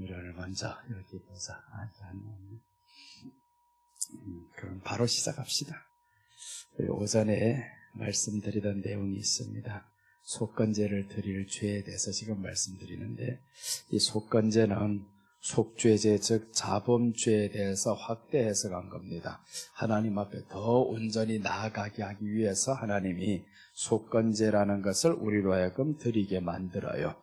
우리를 먼저 여기 보자. 그럼 바로 시작합시다. 오전에 말씀드리던 내용이 있습니다. 속건제를 드릴 죄에 대해서 지금 말씀드리는데, 이 속건제는 속죄죄, 즉 자범죄에 대해서 확대 해석한 겁니다. 하나님 앞에 더 온전히 나아가게 하기 위해서 하나님이 속건제라는 것을 우리로 하여금 드리게 만들어요.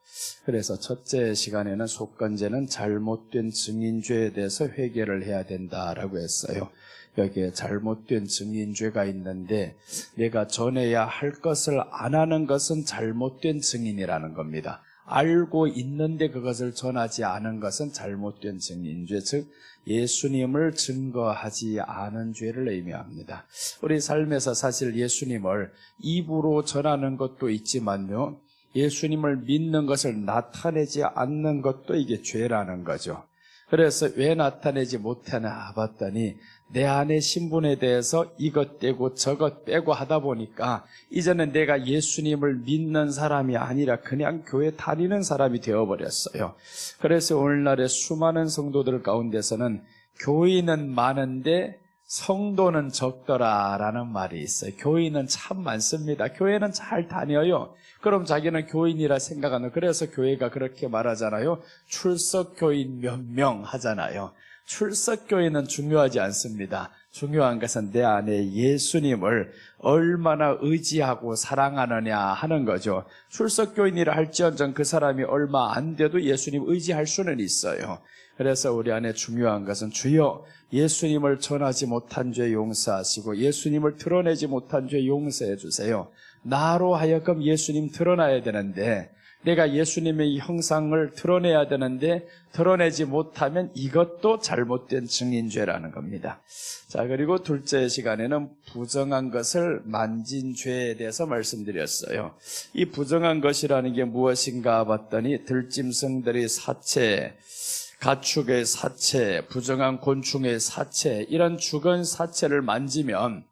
그래서 첫째 시간에는 속건제는 잘못된 증인죄에 대해서 회개를 해야 된다라고 했어요. 여기에 잘못된 증인죄가 있는데, 내가 전해야 할 것을 안 하는 것은 잘못된 증인이라는 겁니다. 알고 있는데 그것을 전하지 않은 것은 잘못된 증인죄, 즉 예수님을 증거하지 않은 죄를 의미합니다. 우리 삶에서 사실 예수님을 입으로 전하는 것도 있지만요, 예수님을 믿는 것을 나타내지 않는 것도 이게 죄라는 거죠. 그래서 왜 나타내지 못하나 봤더니 내 안의 신분에 대해서 이것 떼고 저것 빼고 하다 보니까 이제는 내가 예수님을 믿는 사람이 아니라 그냥 교회 다니는 사람이 되어버렸어요. 그래서 오늘날의 수많은 성도들 가운데서는 교인은 많은데 성도는 적더라라는 말이 있어요. 교인은 참 많습니다. 교회는 잘 다녀요. 그럼 자기는 교인이라 생각하는, 그래서 교회가 그렇게 말하잖아요. 출석교인 몇 명 하잖아요. 출석교인은 중요하지 않습니다. 중요한 것은 내 안에 예수님을 얼마나 의지하고 사랑하느냐 하는 거죠. 출석교인이라 할지언정 그 사람이 얼마 안 돼도 예수님 의지할 수는 있어요. 그래서 우리 안에 중요한 것은, 주여 예수님을 전하지 못한 죄 용서하시고 예수님을 드러내지 못한 죄 용서해 주세요. 나로 하여금 예수님 드러나야 되는데, 내가 예수님의 형상을 드러내야 되는데 드러내지 못하면 이것도 잘못된 증인죄라는 겁니다. 자, 그리고 둘째 시간에는 부정한 것을 만진 죄에 대해서 말씀드렸어요. 이 부정한 것이라는 게 무엇인가 봤더니 들짐승들의 사체, 가축의 사체, 부정한 곤충의 사체, 이런 죽은 사체를 만지면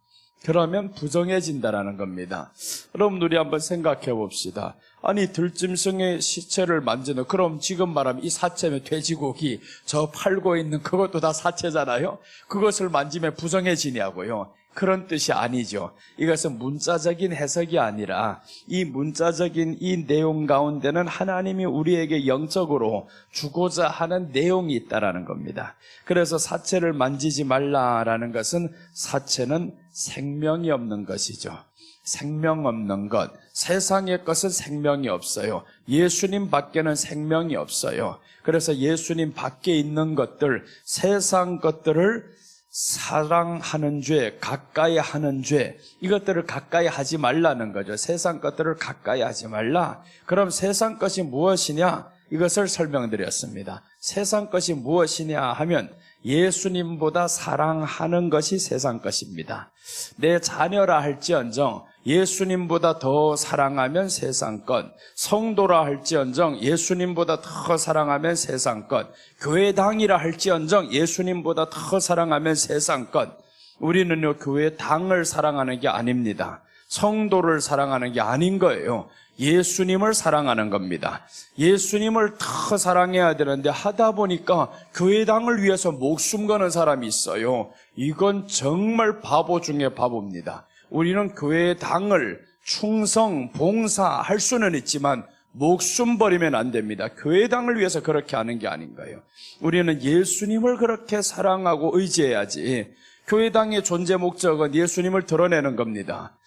그러면 부정해진다라는 겁니다. 여러분, 우리 한번 생각해 봅시다. 아니, 들짐승의 시체를 만지는, 그럼 지금 말하면 이 사체면 돼지고기, 저 팔고 있는 그것도 다 사체잖아요. 그것을 만지면 부정해지냐고요. 그런 뜻이 아니죠. 이것은 문자적인 해석이 아니라 이 문자적인 이 내용 가운데는 하나님이 우리에게 영적으로 주고자 하는 내용이 있다라는 겁니다. 그래서 사체를 만지지 말라라는 것은, 사체는 생명이 없는 것이죠. 생명 없는 것, 세상의 것은 생명이 없어요. 예수님 밖에는 생명이 없어요. 그래서 예수님 밖에 있는 것들, 세상 것들을 사랑하는 죄, 가까이 하는 죄, 이것들을 가까이 하지 말라는 거죠. 세상 것들을 가까이 하지 말라. 그럼 세상 것이 무엇이냐? 이것을 설명드렸습니다. 세상 것이 무엇이냐 하면 예수님보다 사랑하는 것이 세상 것입니다. 내 자녀라 할지언정 예수님보다 더 사랑하면 세상 것, 성도라 할지언정 예수님보다 더 사랑하면 세상 것, 교회당이라 할지언정 예수님보다 더 사랑하면 세상 것. 우리는요, 교회당을 사랑하는 게 아닙니다. 성도를 사랑하는 게 아닌 거예요. 예수님을 사랑하는 겁니다. 예수님을 더 사랑해야 되는데 하다 보니까 교회당을 위해서 목숨 거는 사람이 있어요. 이건 정말 바보 중에 바보입니다. 우리는 교회당을 충성, 봉사할 수는 있지만 목숨 버리면 안 됩니다. 교회당을 위해서 그렇게 하는 게 아닌 거예요. 우리는 예수님을 그렇게 사랑하고 의지해야지. 교회당의 존재 목적은 예수님을 드러내는 겁니다.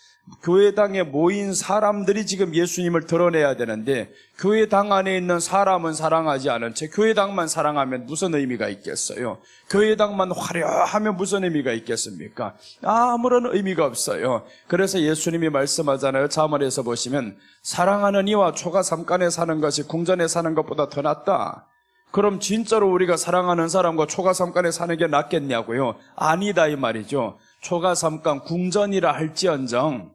교회당에 모인 사람들이 지금 예수님을 드러내야 되는데, 교회당 안에 있는 사람은 사랑하지 않은 채 교회당만 사랑하면 무슨 의미가 있겠어요? 교회당만 화려하면 무슨 의미가 있겠습니까? 아무런 의미가 없어요. 그래서 예수님이 말씀하잖아요. 잠언에서 보시면 사랑하는 이와 초가 삼간에 사는 것이 궁전에 사는 것보다 더 낫다. 그럼 진짜로 우리가 사랑하는 사람과 초가 삼간에 사는 게 낫겠냐고요? 아니다 이 말이죠. 초가 삼간 궁전이라 할지언정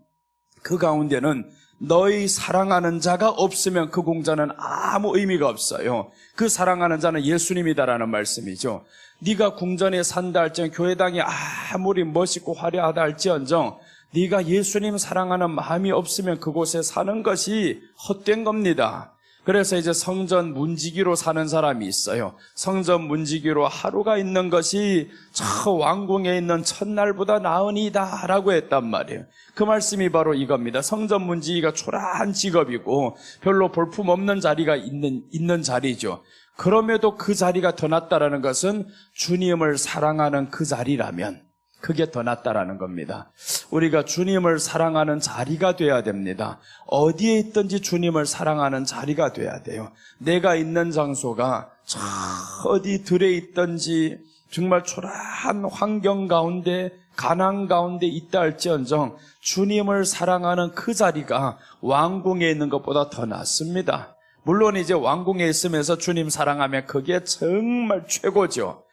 그 가운데는 너희 사랑하는 자가 없으면 그 궁전은 아무 의미가 없어요. 그 사랑하는 자는 예수님이다라는 말씀이죠. 네가 궁전에 산다 할지언정, 교회당이 아무리 멋있고 화려하다 할지언정 네가 예수님 사랑하는 마음이 없으면 그곳에 사는 것이 헛된 겁니다. 그래서 이제 성전 문지기로 사는 사람이 있어요. 성전 문지기로 하루가 있는 것이 저 왕궁에 있는 첫날보다 나으니다 라고 했단 말이에요. 그 말씀이 바로 이겁니다. 성전 문지기가 초라한 직업이고 별로 볼품없는 자리가 있는 자리죠. 그럼에도 그 자리가 더 낫다라는 것은 주님을 사랑하는 그 자리라면 그게 더 낫다라는 겁니다. 우리가 주님을 사랑하는 자리가 돼야 됩니다. 어디에 있든지 주님을 사랑하는 자리가 돼야 돼요. 내가 있는 장소가 저 어디 들에 있든지 정말 초라한 환경 가운데 가난 가운데 있다 할지언정 주님을 사랑하는 그 자리가 왕궁에 있는 것보다 더 낫습니다. 물론 이제 왕궁에 있으면서 주님 사랑하면 그게 정말 최고죠.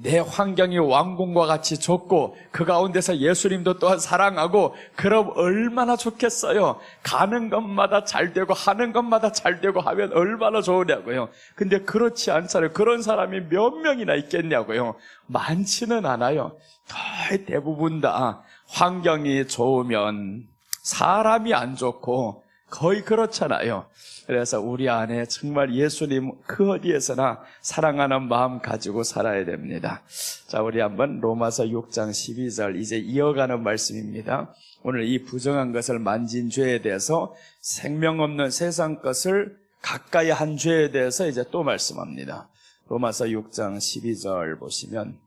내 환경이 왕궁과 같이 좋고 그 가운데서 예수님도 또한 사랑하고 그럼 얼마나 좋겠어요. 가는 것마다 잘 되고 하는 것마다 잘 되고 하면 얼마나 좋으냐고요. 근데 그렇지 않잖아요. 그런 사람이 몇 명이나 있겠냐고요. 많지는 않아요. 거의 대부분 다 환경이 좋으면 사람이 안 좋고 거의 그렇잖아요. 그래서 우리 안에 정말 예수님 그 어디에서나 사랑하는 마음 가지고 살아야 됩니다. 자, 우리 한번 로마서 6장 12절 이제 이어가는 말씀입니다. 오늘 이 부정한 것을 만진 죄에 대해서 생명 없는 세상 것을 가까이 한 죄에 대해서 이제 또 말씀합니다. 로마서 6장 12절 보시면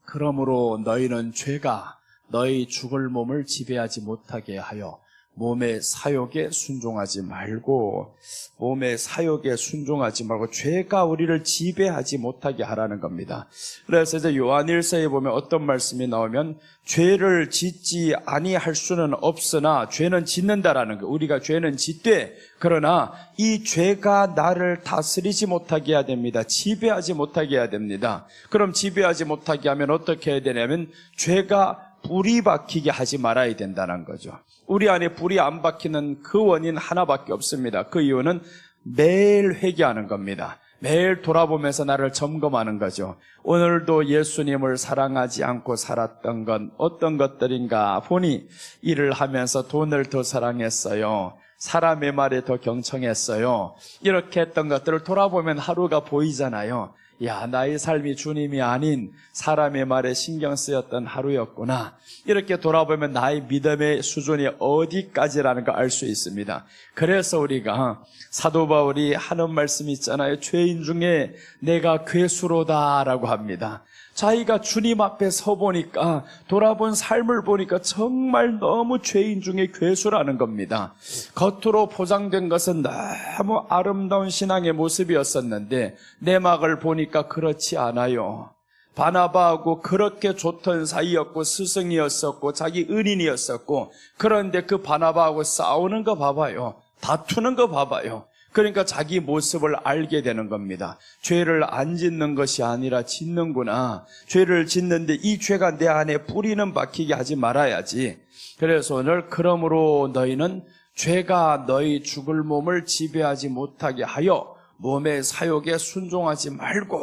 그러므로 너희는 죄가 너희 죽을 몸을 지배하지 못하게 하여 몸의 사욕에 순종하지 말고 죄가 우리를 지배하지 못하게 하라는 겁니다. 그래서 이제 요한일서에 보면 어떤 말씀이 나오면 죄를 짓지 아니할 수는 없으나 죄는 짓는다라는 거. 우리가 죄는 짓되 그러나 이 죄가 나를 다스리지 못하게 해야 됩니다. 지배하지 못하게 해야 됩니다. 그럼 지배하지 못하게 하면 어떻게 해야 되냐면 죄가 불이 박히게 하지 말아야 된다는 거죠. 우리 안에 불이 안 박히는 그 원인 하나밖에 없습니다. 그 이유는 매일 회개하는 겁니다. 매일 돌아보면서 나를 점검하는 거죠. 오늘도 예수님을 사랑하지 않고 살았던 건 어떤 것들인가 보니 일을 하면서 돈을 더 사랑했어요. 사람의 말에 더 경청했어요. 이렇게 했던 것들을 돌아보면 하루가 보이잖아요. 야, 나의 삶이 주님이 아닌 사람의 말에 신경 쓰였던 하루였구나. 이렇게 돌아보면 나의 믿음의 수준이 어디까지라는 걸 알 수 있습니다. 그래서 우리가 사도 바울이 하는 말씀이 있잖아요. 죄인 중에 내가 괴수로다라고 합니다. 자기가 주님 앞에 서보니까 돌아본 삶을 보니까 정말 너무 죄인 중에 괴수라는 겁니다. 겉으로 포장된 것은 너무 아름다운 신앙의 모습이었었는데 내막을 보니까 그렇지 않아요. 바나바하고 그렇게 좋던 사이였고 스승이었었고 자기 은인이었었고 그런데 그 바나바하고 싸우는 거 봐봐요. 다투는 거 봐봐요. 그러니까 자기 모습을 알게 되는 겁니다. 죄를 안 짓는 것이 아니라 짓는구나. 죄를 짓는데 이 죄가 내 안에 뿌리는 박히게 하지 말아야지. 그래서 오늘 그러므로 너희는 죄가 너희 죽을 몸을 지배하지 못하게 하여 몸의 사욕에 순종하지 말고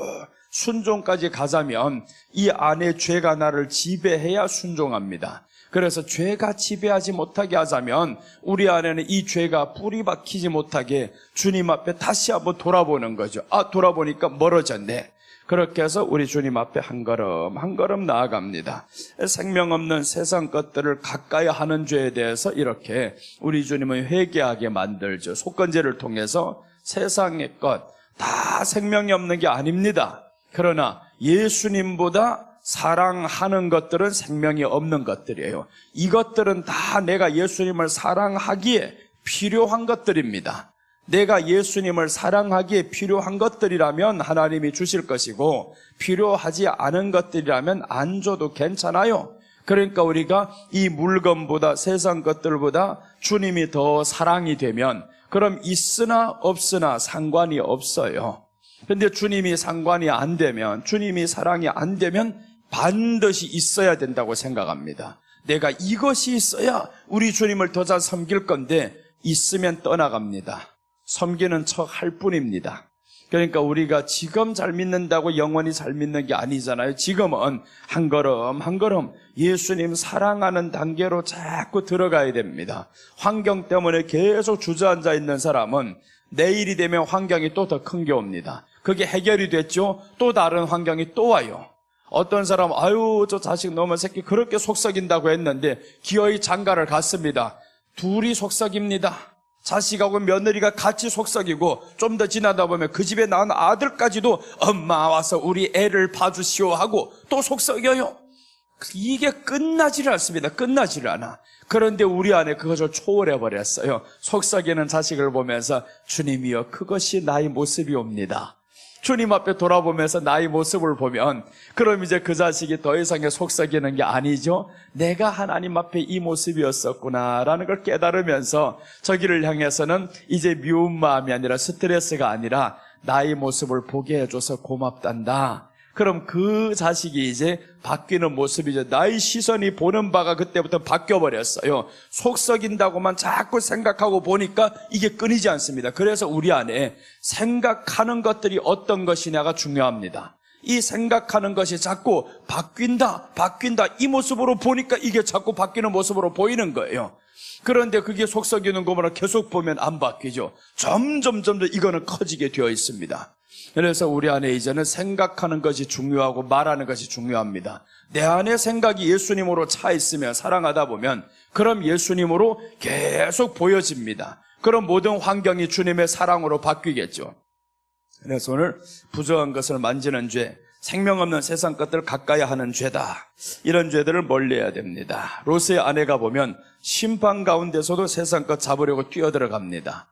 순종까지 가자면 이 안에 죄가 나를 지배해야 순종합니다. 그래서 죄가 지배하지 못하게 하자면 우리 안에는 이 죄가 뿌리 박히지 못하게 주님 앞에 다시 한번 돌아보는 거죠. 돌아보니까 멀어졌네. 그렇게 해서 우리 주님 앞에 한 걸음 한 걸음 나아갑니다. 생명 없는 세상 것들을 가까이 하는 죄에 대해서 이렇게 우리 주님은 회개하게 만들죠. 속건제를 통해서 세상의 것 다 생명이 없는 게 아닙니다. 그러나 예수님보다 사랑하는 것들은 생명이 없는 것들이에요. 이것들은 다 내가 예수님을 사랑하기에 필요한 것들입니다. 내가 예수님을 사랑하기에 필요한 것들이라면 하나님이 주실 것이고 필요하지 않은 것들이라면 안 줘도 괜찮아요. 그러니까 우리가 이 물건보다 세상 것들보다 주님이 더 사랑이 되면 그럼 있으나 없으나 상관이 없어요. 근데 주님이 상관이 안 되면, 주님이 사랑이 안 되면 반드시 있어야 된다고 생각합니다. 내가 이것이 있어야 우리 주님을 더 잘 섬길 건데 있으면 떠나갑니다. 섬기는 척 할 뿐입니다. 그러니까 우리가 지금 잘 믿는다고 영원히 잘 믿는 게 아니잖아요. 지금은 한 걸음 한 걸음 예수님 사랑하는 단계로 자꾸 들어가야 됩니다. 환경 때문에 계속 주저앉아 있는 사람은 내일이 되면 환경이 또 더 큰 게 옵니다. 그게 해결이 됐죠. 또 다른 환경이 또 와요. 어떤 사람 아유 저 자식 너무 새끼 그렇게 속썩인다고 했는데 기어이 장가를 갔습니다. 둘이 속썩입니다. 자식하고 며느리가 같이 속썩이고 좀 더 지나다 보면 그 집에 낳은 아들까지도 엄마 와서 우리 애를 봐주시오 하고 또 속썩여요. 이게 끝나지를 않습니다. 끝나지를 않아. 그런데 우리 안에 그것을 초월해 버렸어요. 속삭이는 자식을 보면서 주님이여 그것이 나의 모습이옵니다. 주님 앞에 돌아보면서 나의 모습을 보면 그럼 이제 그 자식이 더 이상의 속삭이는 게 아니죠. 내가 하나님 앞에 이 모습이었었구나라는 걸 깨달으면서 저기를 향해서는 이제 미운 마음이 아니라 스트레스가 아니라 나의 모습을 보게 해줘서 고맙단다. 그럼 그 자식이 이제 바뀌는 모습이죠. 나의 시선이 보는 바가 그때부터 바뀌어버렸어요. 속썩인다고만 자꾸 생각하고 보니까 이게 끊이지 않습니다. 그래서 우리 안에 생각하는 것들이 어떤 것이냐가 중요합니다. 이 생각하는 것이 자꾸 바뀐다 이 모습으로 보니까 이게 자꾸 바뀌는 모습으로 보이는 거예요. 그런데 그게 속썩이는 것만 계속 보면 안 바뀌죠. 점점 이거는 커지게 되어 있습니다. 그래서 우리 안에 이제는 생각하는 것이 중요하고 말하는 것이 중요합니다. 내 안에 생각이 예수님으로 차 있으면 사랑하다 보면 그럼 예수님으로 계속 보여집니다. 그럼 모든 환경이 주님의 사랑으로 바뀌겠죠. 그래서 오늘 부정한 것을 만지는 죄, 생명 없는 세상 것들을 가까이 하는 죄다. 이런 죄들을 멀리해야 됩니다. 롯의 아내가 보면 심판 가운데서도 세상 것 잡으려고 뛰어들어갑니다.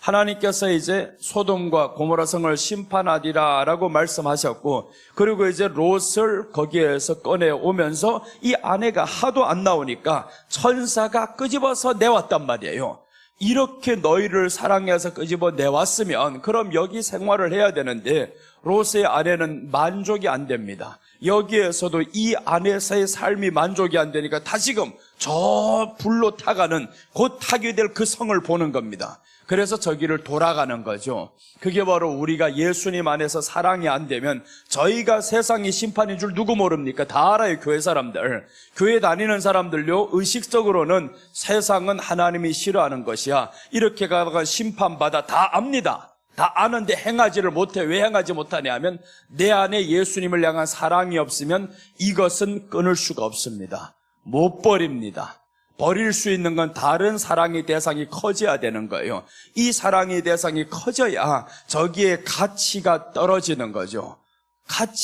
하나님께서 이제 소돔과 고모라 성을 심판하리라라고 말씀하셨고 그리고 이제 롯을 거기에서 꺼내오면서 이 아내가 하도 안 나오니까 천사가 끄집어서 내왔단 말이에요. 이렇게 너희를 사랑해서 끄집어 내왔으면 그럼 여기 생활을 해야 되는데 롯의 아내는 만족이 안 됩니다. 여기에서도 이 안에서의 삶이 만족이 안 되니까 다시금 저 불로 타가는 곧 타게 될 그 성을 보는 겁니다. 그래서 저기를 돌아가는 거죠. 그게 바로 우리가 예수님 안에서 사랑이 안 되면 저희가 세상이 심판인 줄 누구 모릅니까? 다 알아요. 교회 사람들. 교회 다니는 사람들요 의식적으로는 세상은 하나님이 싫어하는 것이야 이렇게 가다가 심판받아 다 압니다. 다 아는데 행하지를 못해. 왜 행하지 못하냐 하면 내 안에 예수님을 향한 사랑이 없으면 이것은 끊을 수가 없습니다. 못 버립니다. 버릴 수 있는 건 다른 사랑의 대상이 커져야 되는 거예요. 이 사랑의 대상이 커져야 저기에 가치가 떨어지는 거죠.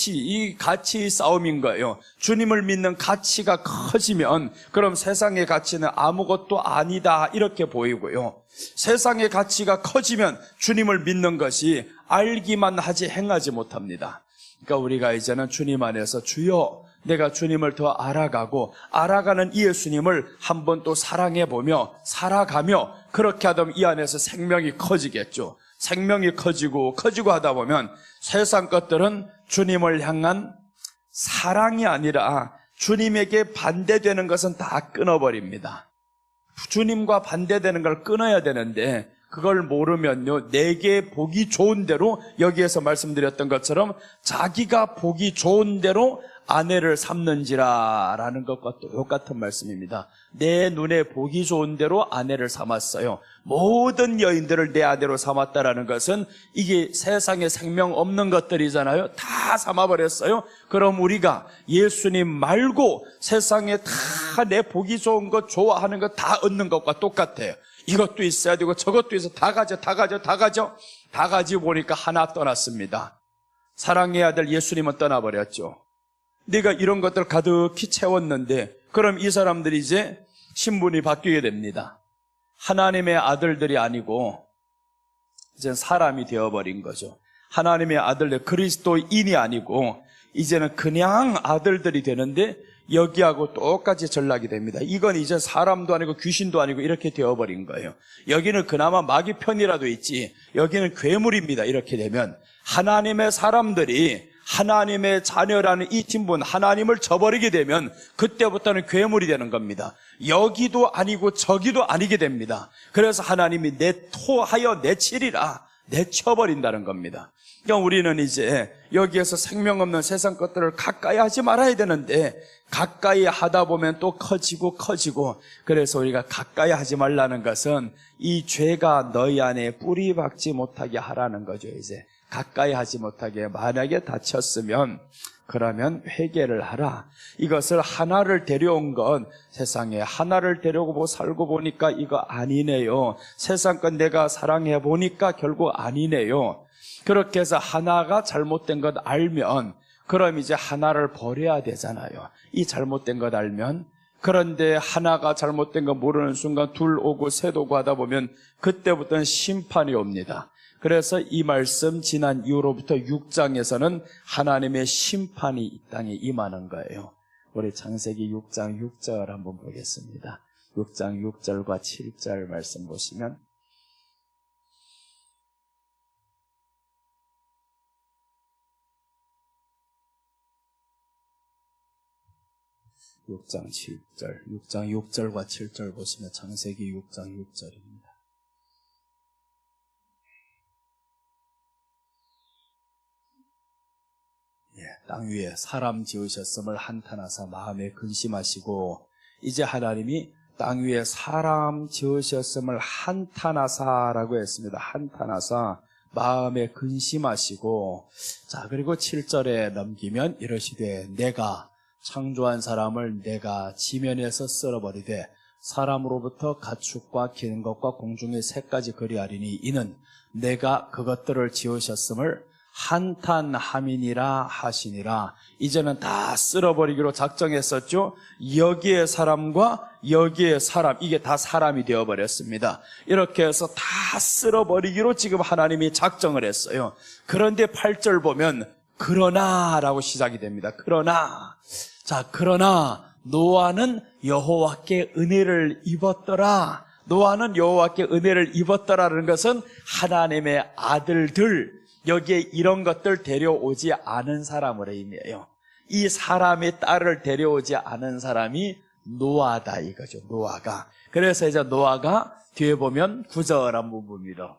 이 가치의 싸움인 거예요. 주님을 믿는 가치가 커지면 그럼 세상의 가치는 아무것도 아니다 이렇게 보이고요. 세상의 가치가 커지면 주님을 믿는 것이 알기만 하지 행하지 못합니다. 그러니까 우리가 이제는 주님 안에서 주여 내가 주님을 더 알아가는 이 예수님을 한번 또 사랑해보며 살아가며 그렇게 하다 보면 이 안에서 생명이 커지겠죠. 생명이 커지고 하다 보면 세상 것들은 주님을 향한 사랑이 아니라 주님에게 반대되는 것은 다 끊어버립니다. 주님과 반대되는 걸 끊어야 되는데 그걸 모르면요 내게 보기 좋은 대로 여기에서 말씀드렸던 것처럼 자기가 보기 좋은 대로 아내를 삼는지라라는 것과 똑같은 말씀입니다. 내 눈에 보기 좋은 대로 아내를 삼았어요. 모든 여인들을 내 아내로 삼았다라는 것은 이게 세상에 생명 없는 것들이잖아요. 다 삼아버렸어요. 그럼 우리가 예수님 말고 세상에 다 내 보기 좋은 것 좋아하는 것 다 얻는 것과 똑같아요. 이것도 있어야 되고 저것도 있어 다 가져 보니까 하나 떠났습니다. 사랑해야 될 예수님은 떠나버렸죠. 네가 이런 것들 가득히 채웠는데 그럼 이 사람들이 이제 신분이 바뀌게 됩니다. 하나님의 아들들이 아니고 이제 사람이 되어버린 거죠. 하나님의 아들들 그리스도인이 아니고 이제는 그냥 아들들이 되는데 여기하고 똑같이 전락이 됩니다. 이건 이제 사람도 아니고 귀신도 아니고 이렇게 되어버린 거예요. 여기는 그나마 마귀 편이라도 있지 여기는 괴물입니다. 이렇게 되면 하나님의 사람들이 하나님의 자녀라는 이 신분 하나님을 저버리게 되면 그때부터는 괴물이 되는 겁니다. 여기도 아니고 저기도 아니게 됩니다. 그래서 하나님이 내토하여 내치리라 내쳐버린다는 겁니다. 그러니까 우리는 이제 여기에서 생명 없는 세상 것들을 가까이 하지 말아야 되는데 가까이 하다 보면 또 커지고 그래서 우리가 가까이 하지 말라는 것은 이 죄가 너희 안에 뿌리 박지 못하게 하라는 거죠. 이제 가까이 하지 못하게, 만약에 다쳤으면 그러면 회개를 하라. 이것을 하나를 데려온 건 세상에 하나를 데려오고 살고 보니까 이거 아니네요. 세상 건 내가 사랑해 보니까 결국 아니네요. 그렇게 해서 하나가 잘못된 것 알면 그럼 이제 하나를 버려야 되잖아요. 이 잘못된 것 알면. 그런데 하나가 잘못된 거 모르는 순간 둘 오고 셋 오고 하다 보면 그때부터는 심판이 옵니다. 그래서 이 말씀 지난 이후로부터 6장에서는 하나님의 심판이 이 땅에 임하는 거예요. 우리 창세기 6장 6절 한번 보겠습니다. 6장 6절과 7절 말씀 보시면 6장 6절과 7절 보시면 창세기 6장 6절입니다. 땅 위에 사람 지으셨음을 한탄하사 마음에 근심하시고, 이제 하나님이 땅 위에 사람 지으셨음을 한탄하사라고 했습니다. 한탄하사 마음에 근심하시고, 자, 그리고 7절에 넘기면 이러시되 내가 창조한 사람을 내가 지면에서 쓸어버리되 사람으로부터 가축과 기는 것과 공중의 새까지 그리하리니 이는 내가 그것들을 지으셨음을 한탄함이니라 하시니라. 이제는 다 쓸어버리기로 작정했었죠. 여기에 사람과 여기에 사람, 이게 다 사람이 되어버렸습니다. 이렇게 해서 다 쓸어버리기로 지금 하나님이 작정을 했어요. 그런데 8절 보면 그러나라고 시작이 됩니다. 그러나, 자, 그러나 노아는 여호와께 은혜를 입었더라. 노아는 여호와께 은혜를 입었더라는 것은 하나님의 아들들, 여기에 이런 것들 데려오지 않은 사람을 의미해요. 이 사람의 딸을 데려오지 않은 사람이 노아다 이거죠. 노아가. 그래서 이제 노아가 뒤에 보면 9절한 부분입니다.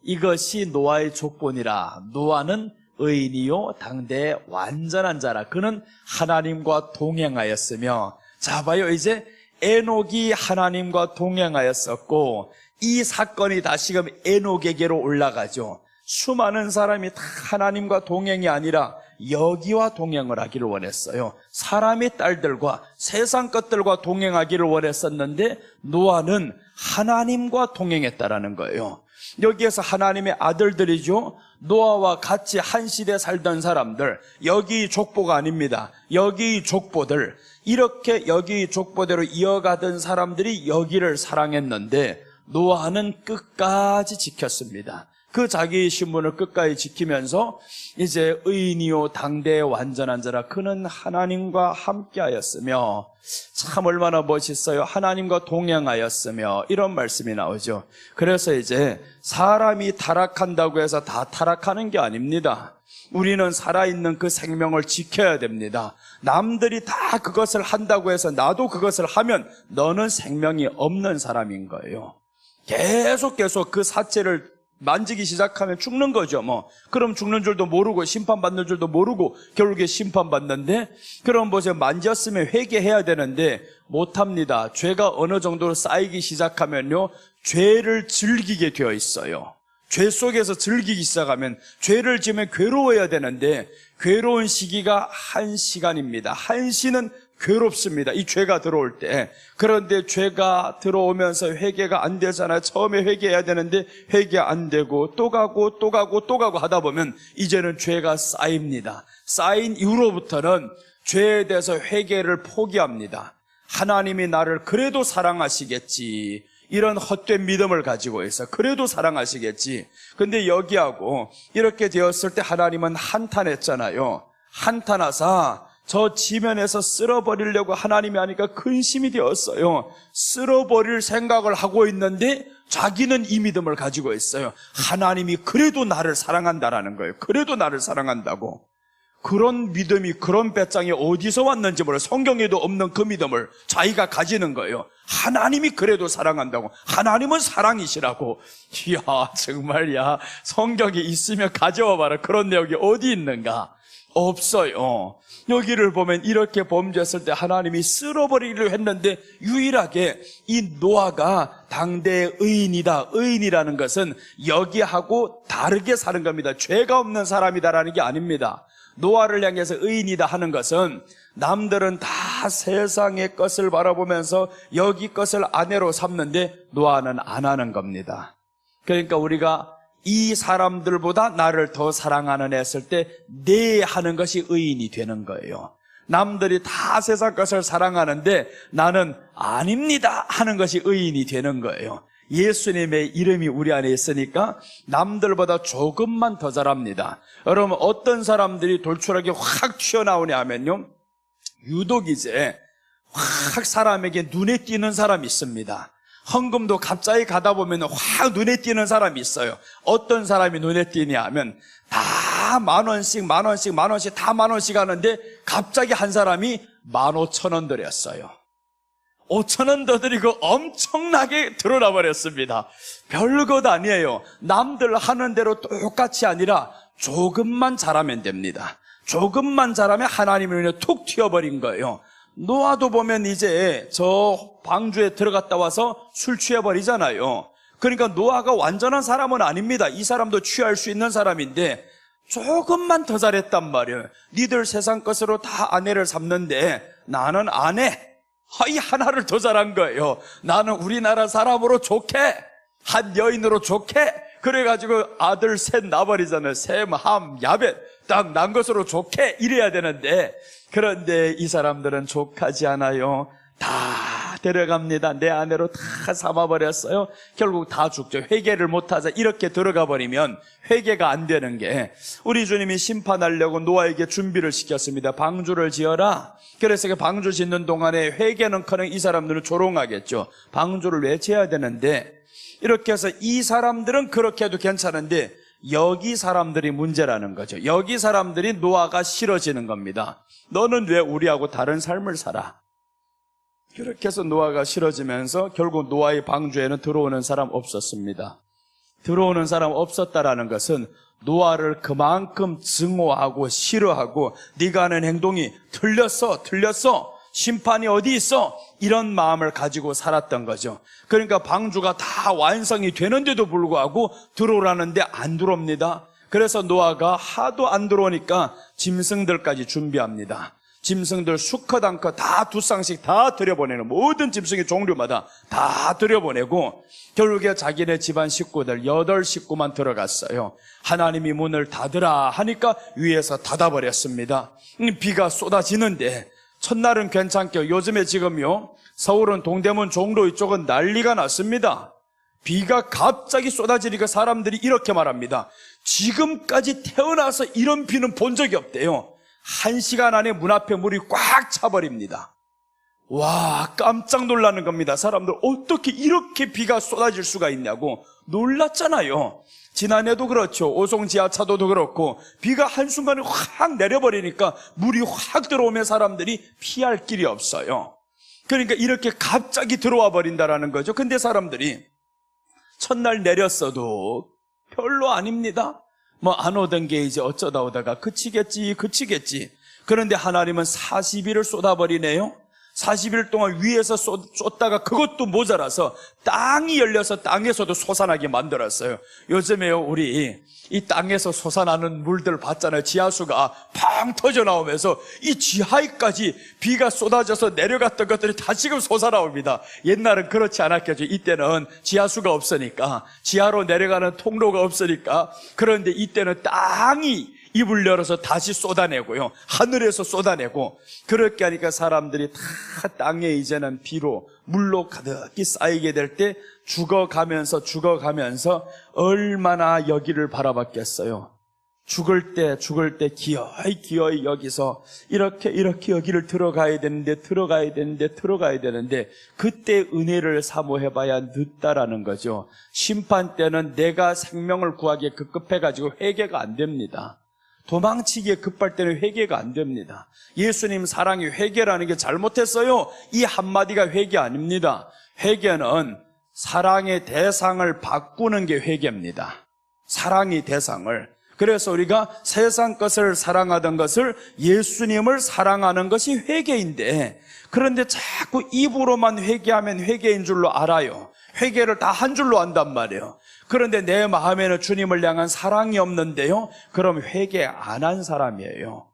이것이 노아의 족본이라. 노아는 의인이요 당대의 완전한 자라. 그는 하나님과 동행하였으며, 자 봐요, 이제 에녹이 하나님과 동행하였었고, 이 사건이 다시금 에녹에게로 올라가죠. 수많은 사람이 다 하나님과 동행이 아니라 여기와 동행을 하기를 원했어요. 사람의 딸들과 세상 것들과 동행하기를 원했었는데 노아는 하나님과 동행했다라는 거예요. 여기에서 하나님의 아들들이죠. 노아와 같이 한 시대 살던 사람들, 여기 족보가 아닙니다. 여기 족보들, 이렇게 여기 족보대로 이어가던 사람들이 여기를 사랑했는데 노아는 끝까지 지켰습니다. 그 자기의 신분을 끝까지 지키면서 이제 의인이요 당대의 완전한 자라. 그는 하나님과 함께하였으며, 참 얼마나 멋있어요. 하나님과 동행하였으며, 이런 말씀이 나오죠. 그래서 이제 사람이 타락한다고 해서 다 타락하는 게 아닙니다. 우리는 살아있는 그 생명을 지켜야 됩니다. 남들이 다 그것을 한다고 해서 나도 그것을 하면 너는 생명이 없는 사람인 거예요. 계속 그 사체를 만지기 시작하면 죽는 거죠. 그럼 죽는 줄도 모르고 심판받는 줄도 모르고 결국에 심판받는데, 그럼 보세요. 만졌으면 회개해야 되는데 못합니다. 죄가 어느 정도로 쌓이기 시작하면요, 죄를 즐기게 되어 있어요. 죄 속에서 즐기기 시작하면, 죄를 지으면 괴로워야 되는데 괴로운 시기가 1시간입니다. 1시는 괴롭습니다. 이 죄가 들어올 때. 그런데 죄가 들어오면서 회개가 안 되잖아요. 처음에 회개해야 되는데 회개 안 되고 또 가고 하다 보면 이제는 죄가 쌓입니다. 쌓인 이후로부터는 죄에 대해서 회개를 포기합니다. 하나님이 나를 그래도 사랑하시겠지, 이런 헛된 믿음을 가지고 있어. 그래도 사랑하시겠지. 근데 여기하고 이렇게 되었을 때 하나님은 한탄했잖아요. 한탄하사 저 지면에서 쓸어버리려고 하나님이 하니까 근심이 되었어요. 쓸어버릴 생각을 하고 있는데 자기는 이 믿음을 가지고 있어요. 하나님이 그래도 나를 사랑한다라는 거예요. 그래도 나를 사랑한다고. 그런 믿음이, 그런 배짱이 어디서 왔는지 몰라요. 성경에도 없는 그 믿음을 자기가 가지는 거예요. 하나님이 그래도 사랑한다고, 하나님은 사랑이시라고. 이야, 정말, 야, 성경에 있으면 가져와 봐라. 그런 내용이 어디 있는가? 없어요. 여기를 보면 이렇게 범죄했을 때 하나님이 쓸어버리기로 했는데, 유일하게 이 노아가 당대의 의인이다. 의인이라는 것은 여기하고 다르게 사는 겁니다. 죄가 없는 사람이다라는 게 아닙니다. 노아를 향해서 의인이다 하는 것은, 남들은 다 세상의 것을 바라보면서 여기 것을 아내로 삼는데 노아는 안 하는 겁니다. 그러니까 우리가 이 사람들보다 나를 더 사랑하는 애 했을 때 내 하는 것이 의인이 되는 거예요. 남들이 다 세상 것을 사랑하는데 나는 아닙니다 하는 것이 의인이 되는 거예요. 예수님의 이름이 우리 안에 있으니까 남들보다 조금만 더 잘합니다. 여러분, 어떤 사람들이 돌출하게 확 튀어나오냐 하면요, 유독 이제 확 사람에게 눈에 띄는 사람이 있습니다. 헌금도 갑자기 가다 보면 확 눈에 띄는 사람이 있어요. 어떤 사람이 눈에 띄냐 하면 다 10,000원씩 다 10,000원씩 하는데 갑자기 한 사람이 15,000원 드렸어요. 5,000원 더 드리고 엄청나게 드러나 버렸습니다. 별것 아니에요. 남들 하는 대로 똑같이 아니라 조금만 잘하면 됩니다. 조금만 잘하면 하나님을 위해 툭 튀어버린 거예요. 노아도 보면 이제 저 방주에 들어갔다 와서 술 취해버리잖아요. 그러니까 노아가 완전한 사람은 아닙니다. 이 사람도 취할 수 있는 사람인데 조금만 더 잘했단 말이에요. 니들 세상 것으로 다 아내를 삼는데 나는 안 해. 이 하나를 더 잘한 거예요. 나는 우리나라 사람으로 좋게, 한 여인으로 좋게, 그래가지고 아들 셋 낳아버리잖아요. 셈, 함, 야벳 딱 난 것으로 좋게 이래야 되는데, 그런데 이 사람들은 족하지 않아요. 다 데려갑니다. 내 아내로 다 삼아버렸어요. 결국 다 죽죠. 회개를 못하자 이렇게 들어가 버리면 회개가 안 되는 게, 우리 주님이 심판하려고 노아에게 준비를 시켰습니다. 방주를 지어라. 그래서 그 방주 짓는 동안에 회개는커녕 이 사람들은 조롱하겠죠. 방주를 왜 지어야 되는데, 이렇게 해서 이 사람들은 그렇게 해도 괜찮은데 여기 사람들이 문제라는 거죠. 여기 사람들이 노아가 싫어지는 겁니다. 너는 왜 우리하고 다른 삶을 살아? 그렇게 해서 노아가 싫어지면서 결국 노아의 방주에는 들어오는 사람 없었습니다. 들어오는 사람 없었다라는 것은 노아를 그만큼 증오하고 싫어하고 네가 하는 행동이 틀렸어 심판이 어디 있어? 이런 마음을 가지고 살았던 거죠. 그러니까 방주가 다 완성이 되는데도 불구하고 들어오라는데 안 들어옵니다. 그래서 노아가 하도 안 들어오니까 짐승들까지 준비합니다. 짐승들 수컷 암컷 다 2쌍씩 다 들여보내는, 모든 짐승의 종류마다 다 들여보내고 결국에 자기네 집안 식구들 8식구만 들어갔어요. 하나님이 문을 닫으라 하니까 위에서 닫아버렸습니다. 비가 쏟아지는데 첫날은 괜찮게요. 요즘에 지금요, 서울은 동대문 종로 이쪽은 난리가 났습니다. 비가 갑자기 쏟아지니까 사람들이 이렇게 말합니다. 지금까지 태어나서 이런 비는 본 적이 없대요. 1시간 안에 문 앞에 물이 꽉 차버립니다. 와, 깜짝 놀라는 겁니다. 사람들 어떻게 이렇게 비가 쏟아질 수가 있냐고 놀랐잖아요. 지난해도 그렇죠. 오송 지하차도도 그렇고 비가 한순간에 확 내려버리니까 물이 확 들어오면 사람들이 피할 길이 없어요. 그러니까 이렇게 갑자기 들어와 버린다라는 거죠. 근데 사람들이 첫날 내렸어도 별로 아닙니다. 안 오던 게 이제 어쩌다 오다가 그치겠지. 그런데 하나님은 40일을 쏟아버리네요. 40일 동안 위에서 쏟다가 그것도 모자라서 땅이 열려서 땅에서도 솟아나게 만들었어요. 요즘에요, 우리 이 땅에서 솟아나는 물들 봤잖아요. 지하수가 팡 터져 나오면서 이 지하에까지 비가 쏟아져서 내려갔던 것들이 다시금 솟아나옵니다. 옛날은 그렇지 않았겠죠. 이때는 지하수가 없으니까, 지하로 내려가는 통로가 없으니까. 그런데 이때는 땅이 입을 열어서 다시 쏟아내고요, 하늘에서 쏟아내고, 그렇게 하니까 사람들이 다 땅에 이제는 비로 물로 가득히 쌓이게 될 때 죽어가면서 얼마나 여기를 바라봤겠어요. 죽을 때 기어이 여기서 이렇게 여기를 들어가야 되는데 그때 은혜를 사모해봐야 늦다라는 거죠. 심판 때는 내가 생명을 구하기에 급급해가지고 회개가 안 됩니다. 도망치기에 급할 때는 회개가 안 됩니다. 예수님 사랑이 회개라는 게 잘못했어요. 이 한마디가 회개 아닙니다. 회개는 사랑의 대상을 바꾸는 게 회개입니다. 사랑의 대상을. 그래서 우리가 세상 것을 사랑하던 것을 예수님을 사랑하는 것이 회개인데, 그런데 자꾸 입으로만 회개하면 회개인 줄로 알아요. 회개를 다 한 줄로 안단 말이에요. 그런데 내 마음에는 주님을 향한 사랑이 없는데요, 그럼 회개 안 한 사람이에요.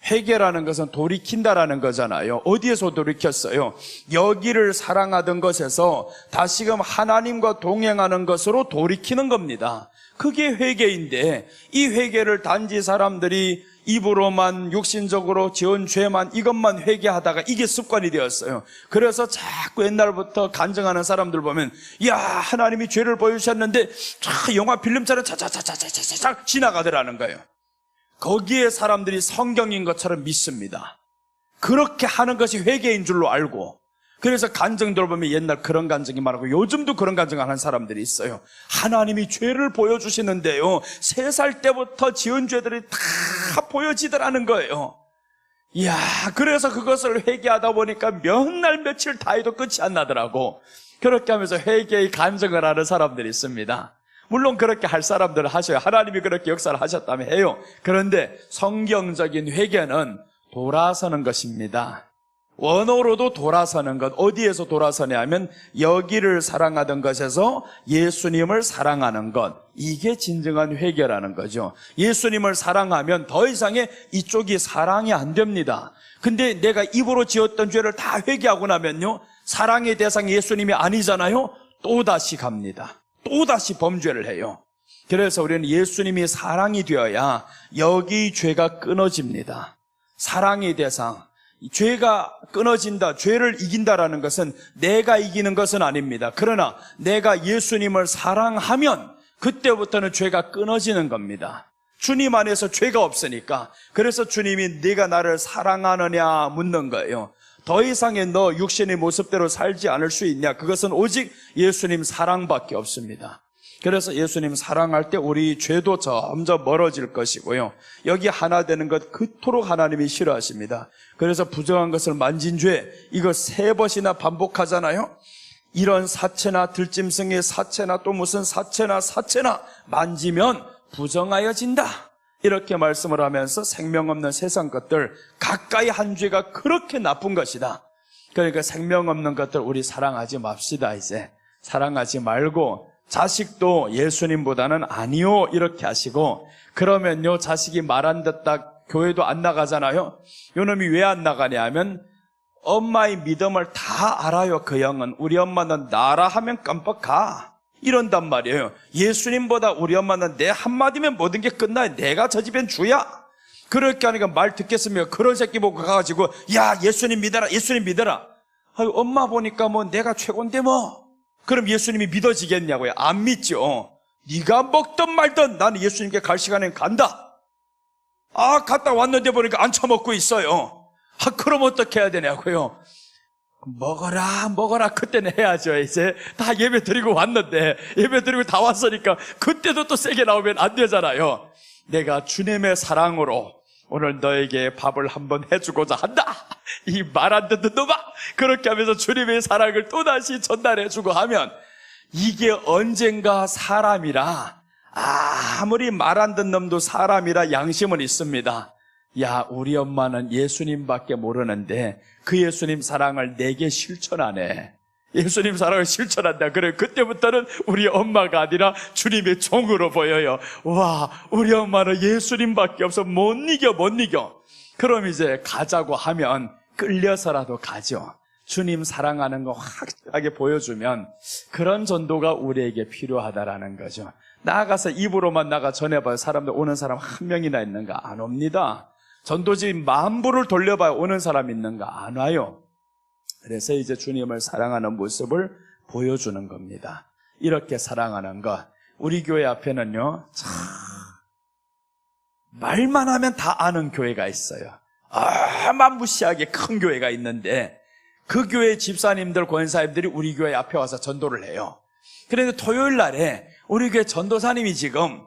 회개라는 것은 돌이킨다라는 거잖아요. 어디에서 돌이켰어요? 여기를 사랑하던 것에서 다시금 하나님과 동행하는 것으로 돌이키는 겁니다. 그게 회개인데, 이 회개를 단지 사람들이 입으로만 육신적으로 지은 죄만, 이것만 회개하다가 이게 습관이 되었어요. 그래서 자꾸 옛날부터 간증하는 사람들 보면, 야, 하나님이 죄를 보여주셨는데 영화 필름처럼 차차차차차차차 지나가더라는 거예요. 거기에 사람들이 성경인 것처럼 믿습니다. 그렇게 하는 것이 회개인 줄로 알고, 그래서 간증들 보면 옛날 그런 간증이 많고 요즘도 그런 간증하는 사람들이 있어요. 하나님이 죄를 보여주시는데요, 3살 때부터 지은 죄들이 다 보여지더라는 거예요. 이야, 그래서 그것을 회개하다 보니까 몇 날 며칠 다 해도 끝이 안 나더라고. 그렇게 하면서 회개의 간증을 하는 사람들이 있습니다. 물론 그렇게 할 사람들은 하셔요. 하나님이 그렇게 역사를 하셨다면 해요. 그런데 성경적인 회개는 돌아서는 것입니다. 원어로도 돌아서는 것. 어디에서 돌아서냐 하면 여기를 사랑하던 것에서 예수님을 사랑하는 것. 이게 진정한 회개라는 거죠. 예수님을 사랑하면 더 이상의 이쪽이 사랑이 안 됩니다. 근데 내가 입으로 지었던 죄를 다 회개하고 나면요, 사랑의 대상이 예수님이 아니잖아요. 또다시 갑니다. 또다시 범죄를 해요. 그래서 우리는 예수님이 사랑이 되어야 여기 죄가 끊어집니다. 사랑의 대상, 죄가 끊어진다, 죄를 이긴다라는 것은 내가 이기는 것은 아닙니다. 그러나 내가 예수님을 사랑하면 그때부터는 죄가 끊어지는 겁니다. 주님 안에서 죄가 없으니까. 그래서 주님이 네가 나를 사랑하느냐 묻는 거예요. 더 이상의 너 육신의 모습대로 살지 않을 수 있냐? 그것은 오직 예수님 사랑밖에 없습니다. 그래서 예수님 사랑할 때 우리 죄도 점점 멀어질 것이고요, 여기 하나 되는 것 그토록 하나님이 싫어하십니다. 그래서 부정한 것을 만진 죄, 이거 3번이나 반복하잖아요. 이런 사체나 들짐승의 사체나 또 무슨 사체나 만지면 부정하여진다, 이렇게 말씀을 하면서 생명 없는 세상 것들 가까이 한 죄가 그렇게 나쁜 것이다. 그러니까 생명 없는 것들 우리 사랑하지 맙시다. 이제 사랑하지 말고, 자식도 예수님보다는 아니요 이렇게 하시고, 그러면요 자식이 말 안 듣다 교회도 안 나가잖아요. 요놈이 왜 안 나가냐 하면 엄마의 믿음을 다 알아요. 그 형은 우리 엄마는 나라 하면 깜빡 가 이런단 말이에요. 예수님보다 우리 엄마는 내 한마디면 모든 게 끝나요. 내가 저 집엔 주야. 그렇게 하니까 말 듣겠습니까? 그런 새끼 보고 가가지고 야 예수님 믿어라, 예수님 믿어라. 아유, 엄마 보니까 뭐 내가 최고인데 뭐. 그럼 예수님이 믿어지겠냐고요? 안 믿죠. 네가 먹든 말든 나는 예수님께 갈 시간엔 간다. 아, 갔다 왔는데 보니까 안 처먹고 있어요. 아, 그럼 어떻게 해야 되냐고요? 먹어라 그때는 해야죠. 이제 다 예배 드리고 왔는데, 예배 드리고 다 왔으니까 그때도 또 세게 나오면 안 되잖아요. 내가 주님의 사랑으로 오늘 너에게 밥을 한번 해주고자 한다. 이 말 안 듣는 놈아. 그렇게 하면서 주님의 사랑을 또다시 전달해주고 하면, 이게 언젠가 사람이라, 아무리 말 안 듣는 놈도 사람이라 양심은 있습니다. 야, 우리 엄마는 예수님밖에 모르는데 그 예수님 사랑을 내게 실천하네. 예수님 사랑을 실천한다. 그래, 그때부터는 우리 엄마가 아니라 주님의 종으로 보여요. 와, 우리 엄마는 예수님밖에 없어. 못 이겨. 그럼 이제 가자고 하면 끌려서라도 가죠. 주님 사랑하는 거 확실하게 보여주면 그런 전도가 우리에게 필요하다라는 거죠. 나가서 입으로만 나가 전해봐요. 사람들 오는 사람 한 명이나 있는가? 안 옵니다. 전도지 만부를 돌려봐요. 오는 사람 있는가? 안 와요. 그래서 이제 주님을 사랑하는 모습을 보여주는 겁니다. 이렇게 사랑하는 것. 우리 교회 앞에는요, 참 말만 하면 다 아는 교회가 있어요. 무시하게 큰 교회가 있는데 그 교회 집사님들, 권사님들이 우리 교회 앞에 와서 전도를 해요. 그런데 토요일 날에 우리 교회 전도사님이 지금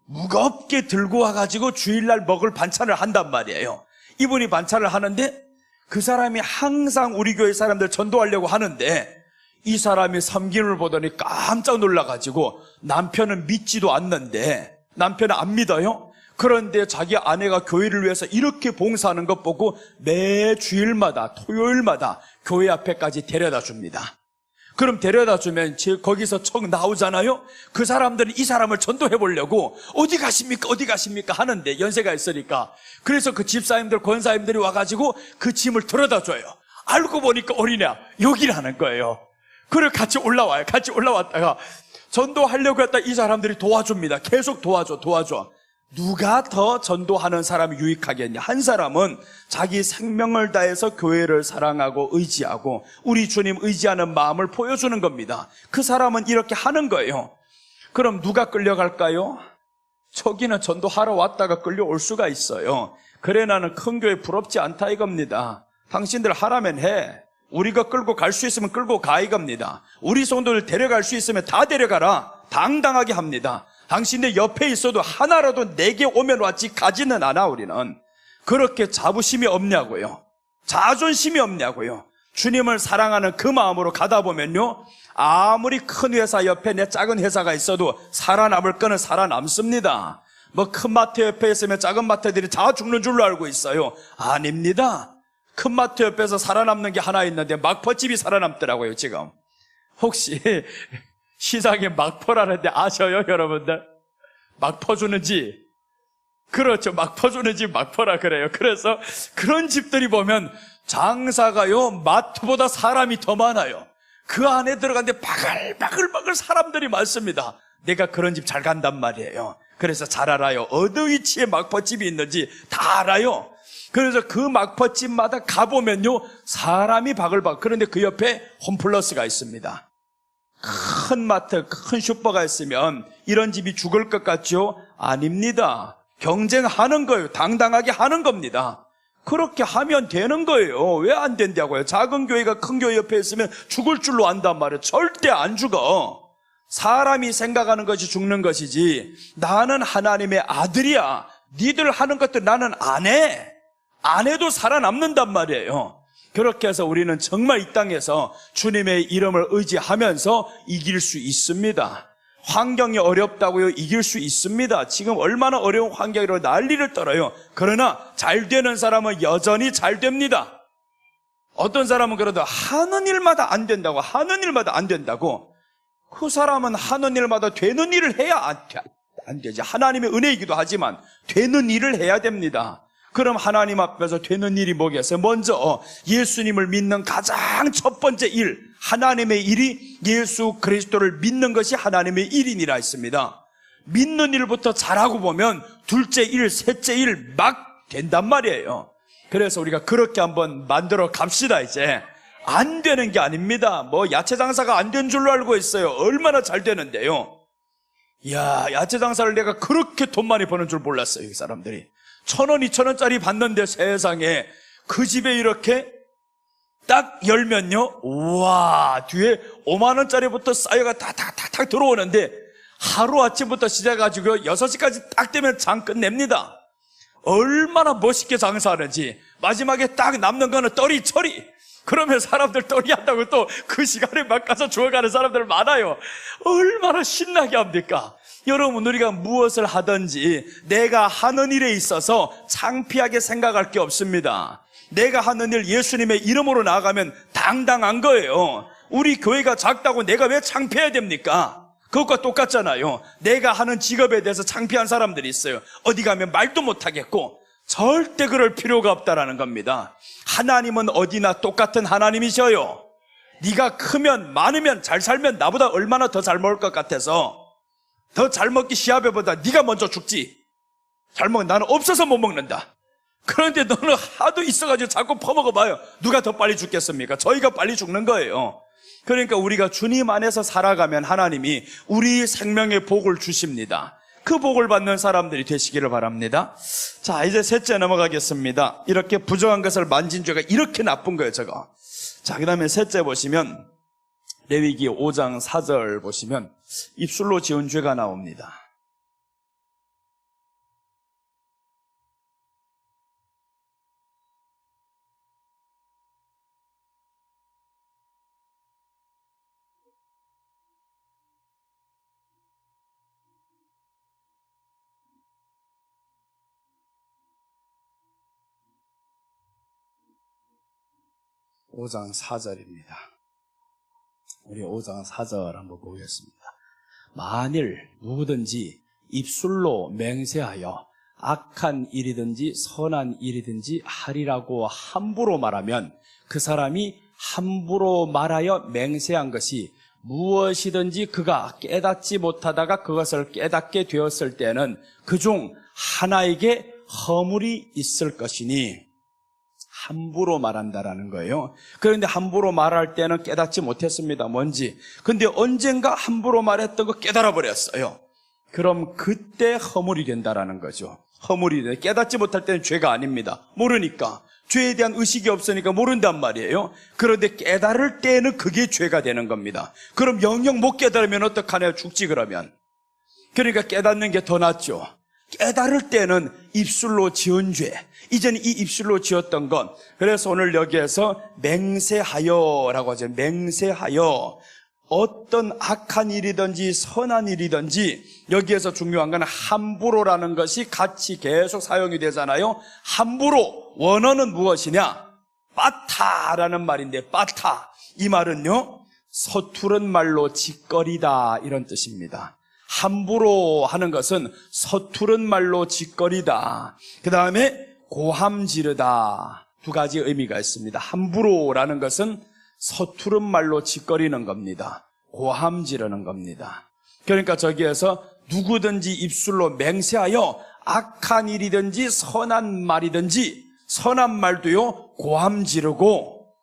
무겁게 들고 와가지고 주일날 먹을 반찬을 한단 말이에요. 이분이 반찬을 하는데 그 사람이 항상 우리 교회 사람들 전도하려고 하는데 이 사람이 섬김을 보더니 깜짝 놀라가지고 남편은 믿지도 않는데, 남편은 안 믿어요. 그런데 자기 아내가 교회를 위해서 이렇게 봉사하는 것 보고 매 주일마다 토요일마다 교회 앞에까지 데려다 줍니다. 그럼 데려다 주면 거기서 척 나오잖아요. 그 사람들은 이 사람을 전도해 보려고 어디 가십니까 어디 가십니까 하는데, 연세가 있으니까. 그래서 그 집사님들 권사님들이 와가지고 그 짐을 들여다 줘요. 알고 보니까 어린애야 여기라는 거예요. 그래 같이 올라와요. 같이 올라왔다가 전도하려고 했다 이 사람들이 도와줍니다. 계속 도와줘. 누가 더 전도하는 사람이 유익하겠냐? 한 사람은 자기 생명을 다해서 교회를 사랑하고 의지하고 우리 주님 의지하는 마음을 보여주는 겁니다. 그 사람은 이렇게 하는 거예요. 그럼 누가 끌려갈까요? 저기는 전도하러 왔다가 끌려올 수가 있어요. 그래 나는 큰 교회 부럽지 않다 이겁니다. 당신들 하라면 해. 우리가 끌고 갈 수 있으면 끌고 가 이겁니다. 우리 성도들 데려갈 수 있으면 다 데려가라. 당당하게 합니다. 당신들 옆에 있어도 하나라도 내게 오면 왔지 가지는 않아. 우리는 그렇게 자부심이 없냐고요. 자존심이 없냐고요. 주님을 사랑하는 그 마음으로 가다 보면요, 아무리 큰 회사 옆에 내 작은 회사가 있어도 살아남을 거는 살아남습니다. 뭐 큰 마트 옆에 있으면 작은 마트들이 다 죽는 줄로 알고 있어요. 아닙니다. 큰 마트 옆에서 살아남는 게 하나 있는데 막퍼집이 살아남더라고요. 지금 혹시 시장에 막퍼라는데 아셔요 여러분들? 막퍼 주는 집, 그렇죠, 막퍼 주는 집 막퍼라 그래요. 그래서 그런 집들이 보면 장사가요 마트보다 사람이 더 많아요. 그 안에 들어갔는데 바글바글 사람들이 많습니다. 내가 그런 집 잘 간단 말이에요. 그래서 잘 알아요. 어느 위치에 막퍼집이 있는지 다 알아요. 그래서 그 막퍼집마다 가보면요 사람이 바글바글. 그런데 그 옆에 홈플러스가 있습니다. 큰 마트, 큰 슈퍼가 있으면 이런 집이 죽을 것 같죠? 아닙니다. 경쟁하는 거예요. 당당하게 하는 겁니다. 그렇게 하면 되는 거예요. 왜 안 된다고요? 작은 교회가 큰 교회 옆에 있으면 죽을 줄로 안단 말이에요. 절대 안 죽어. 사람이 생각하는 것이 죽는 것이지, 나는 하나님의 아들이야, 니들 하는 것들 나는 안 해. 안 해도 살아남는단 말이에요. 그렇게 해서 우리는 정말 이 땅에서 주님의 이름을 의지하면서 이길 수 있습니다. 환경이 어렵다고요? 이길 수 있습니다. 지금 얼마나 어려운 환경으로 난리를 떨어요. 그러나 잘 되는 사람은 여전히 잘 됩니다. 어떤 사람은 그래도 하는 일마다 안 된다고, 하는 일마다 안 된다고. 그 사람은 하는 일마다 되는 일을 해야 안 되지. 하나님의 은혜이기도 하지만 되는 일을 해야 됩니다. 그럼 하나님 앞에서 되는 일이 뭐겠어요? 먼저 예수님을 믿는 가장 첫 번째 일, 하나님의 일이 예수 그리스도를 믿는 것이 하나님의 일이니라 했습니다. 믿는 일부터 잘하고 보면 둘째 일, 셋째 일 막 된단 말이에요. 그래서 우리가 그렇게 한번 만들어 갑시다. 이제 안 되는 게 아닙니다. 뭐 야채 장사가 안 된 줄로 알고 있어요. 얼마나 잘 되는데요. 이야, 야채 장사를 내가 그렇게 돈 많이 버는 줄 몰랐어요. 이 사람들이 1,000원, 2,000원짜리 받는데 세상에 그 집에 이렇게 딱 열면요, 우와, 뒤에 5만원짜리부터 쌓여가 탁탁탁탁 들어오는데 하루 아침부터 시작해가지고 6시까지 딱 되면 장 끝냅니다. 얼마나 멋있게 장사하는지. 마지막에 딱 남는 거는 떨이 처리. 그러면 사람들 떨이 한다고 또 그 시간에 막 가서 주워가는 사람들 많아요. 얼마나 신나게 합니까? 여러분, 우리가 무엇을 하든지 내가 하는 일에 있어서 창피하게 생각할 게 없습니다. 내가 하는 일 예수님의 이름으로 나아가면 당당한 거예요. 우리 교회가 작다고 내가 왜 창피해야 됩니까? 그것과 똑같잖아요. 내가 하는 직업에 대해서 창피한 사람들이 있어요. 어디 가면 말도 못하겠고. 절대 그럴 필요가 없다라는 겁니다. 하나님은 어디나 똑같은 하나님이셔요. 네가 크면 많으면 잘 살면 나보다 얼마나 더 잘 먹을 것 같아서 더 잘 먹기 시합해보다 네가 먼저 죽지. 잘 먹는 나는 없어서 못 먹는다. 그런데 너는 하도 있어가지고 자꾸 퍼먹어봐요. 누가 더 빨리 죽겠습니까? 저희가 빨리 죽는 거예요. 그러니까 우리가 주님 안에서 살아가면 하나님이 우리 생명의 복을 주십니다. 그 복을 받는 사람들이 되시기를 바랍니다. 자, 이제 셋째 넘어가겠습니다. 이렇게 부정한 것을 만진 죄가 이렇게 나쁜 거예요, 저거. 자, 그 다음에 셋째 보시면 레위기 5장 4절 보시면 입술로 지은 죄가 나옵니다. 5장 4절입니다. 우리 5장 4절 한번 보겠습니다. 만일 누구든지 입술로 맹세하여 악한 일이든지 선한 일이든지 하리라고 함부로 말하면 그 사람이 함부로 말하여 맹세한 것이 무엇이든지 그가 깨닫지 못하다가 그것을 깨닫게 되었을 때는 그중 하나에게 허물이 있을 것이니, 함부로 말한다라는 거예요. 그런데 함부로 말할 때는 깨닫지 못했습니다. 뭔지. 근데 언젠가 함부로 말했던 거 깨달아 버렸어요. 그럼 그때 허물이 된다라는 거죠. 허물이 돼. 깨닫지 못할 때는 죄가 아닙니다. 모르니까. 죄에 대한 의식이 없으니까 모른단 말이에요. 그런데 깨달을 때는 그게 죄가 되는 겁니다. 그럼 영영 못 깨달으면 어떡하나요? 죽지 그러면. 그러니까 깨닫는 게 더 낫죠. 깨달을 때는 입술로 지은 죄, 이전 이 입술로 지었던 것. 그래서 오늘 여기에서 맹세하여라고 하죠. 맹세하여. 어떤 악한 일이든지 선한 일이든지, 여기에서 중요한 건 함부로라는 것이 같이 계속 사용이 되잖아요. 함부로, 원어는 무엇이냐? 빠타라는 말인데, 빠타, 이 말은요 서투른 말로 짓거리다, 이런 뜻입니다. 함부로 하는 것은 서투른 말로 짓거리다. 그 다음에 고함 지르다, 두 가지 의미가 있습니다. 함부로라는 것은 서투른 말로 짓거리는 겁니다. 고함 지르는 겁니다. 그러니까 저기에서 누구든지 입술로 맹세하여 악한 일이든지 선한 말이든지, 선한 말도요 고함 지르고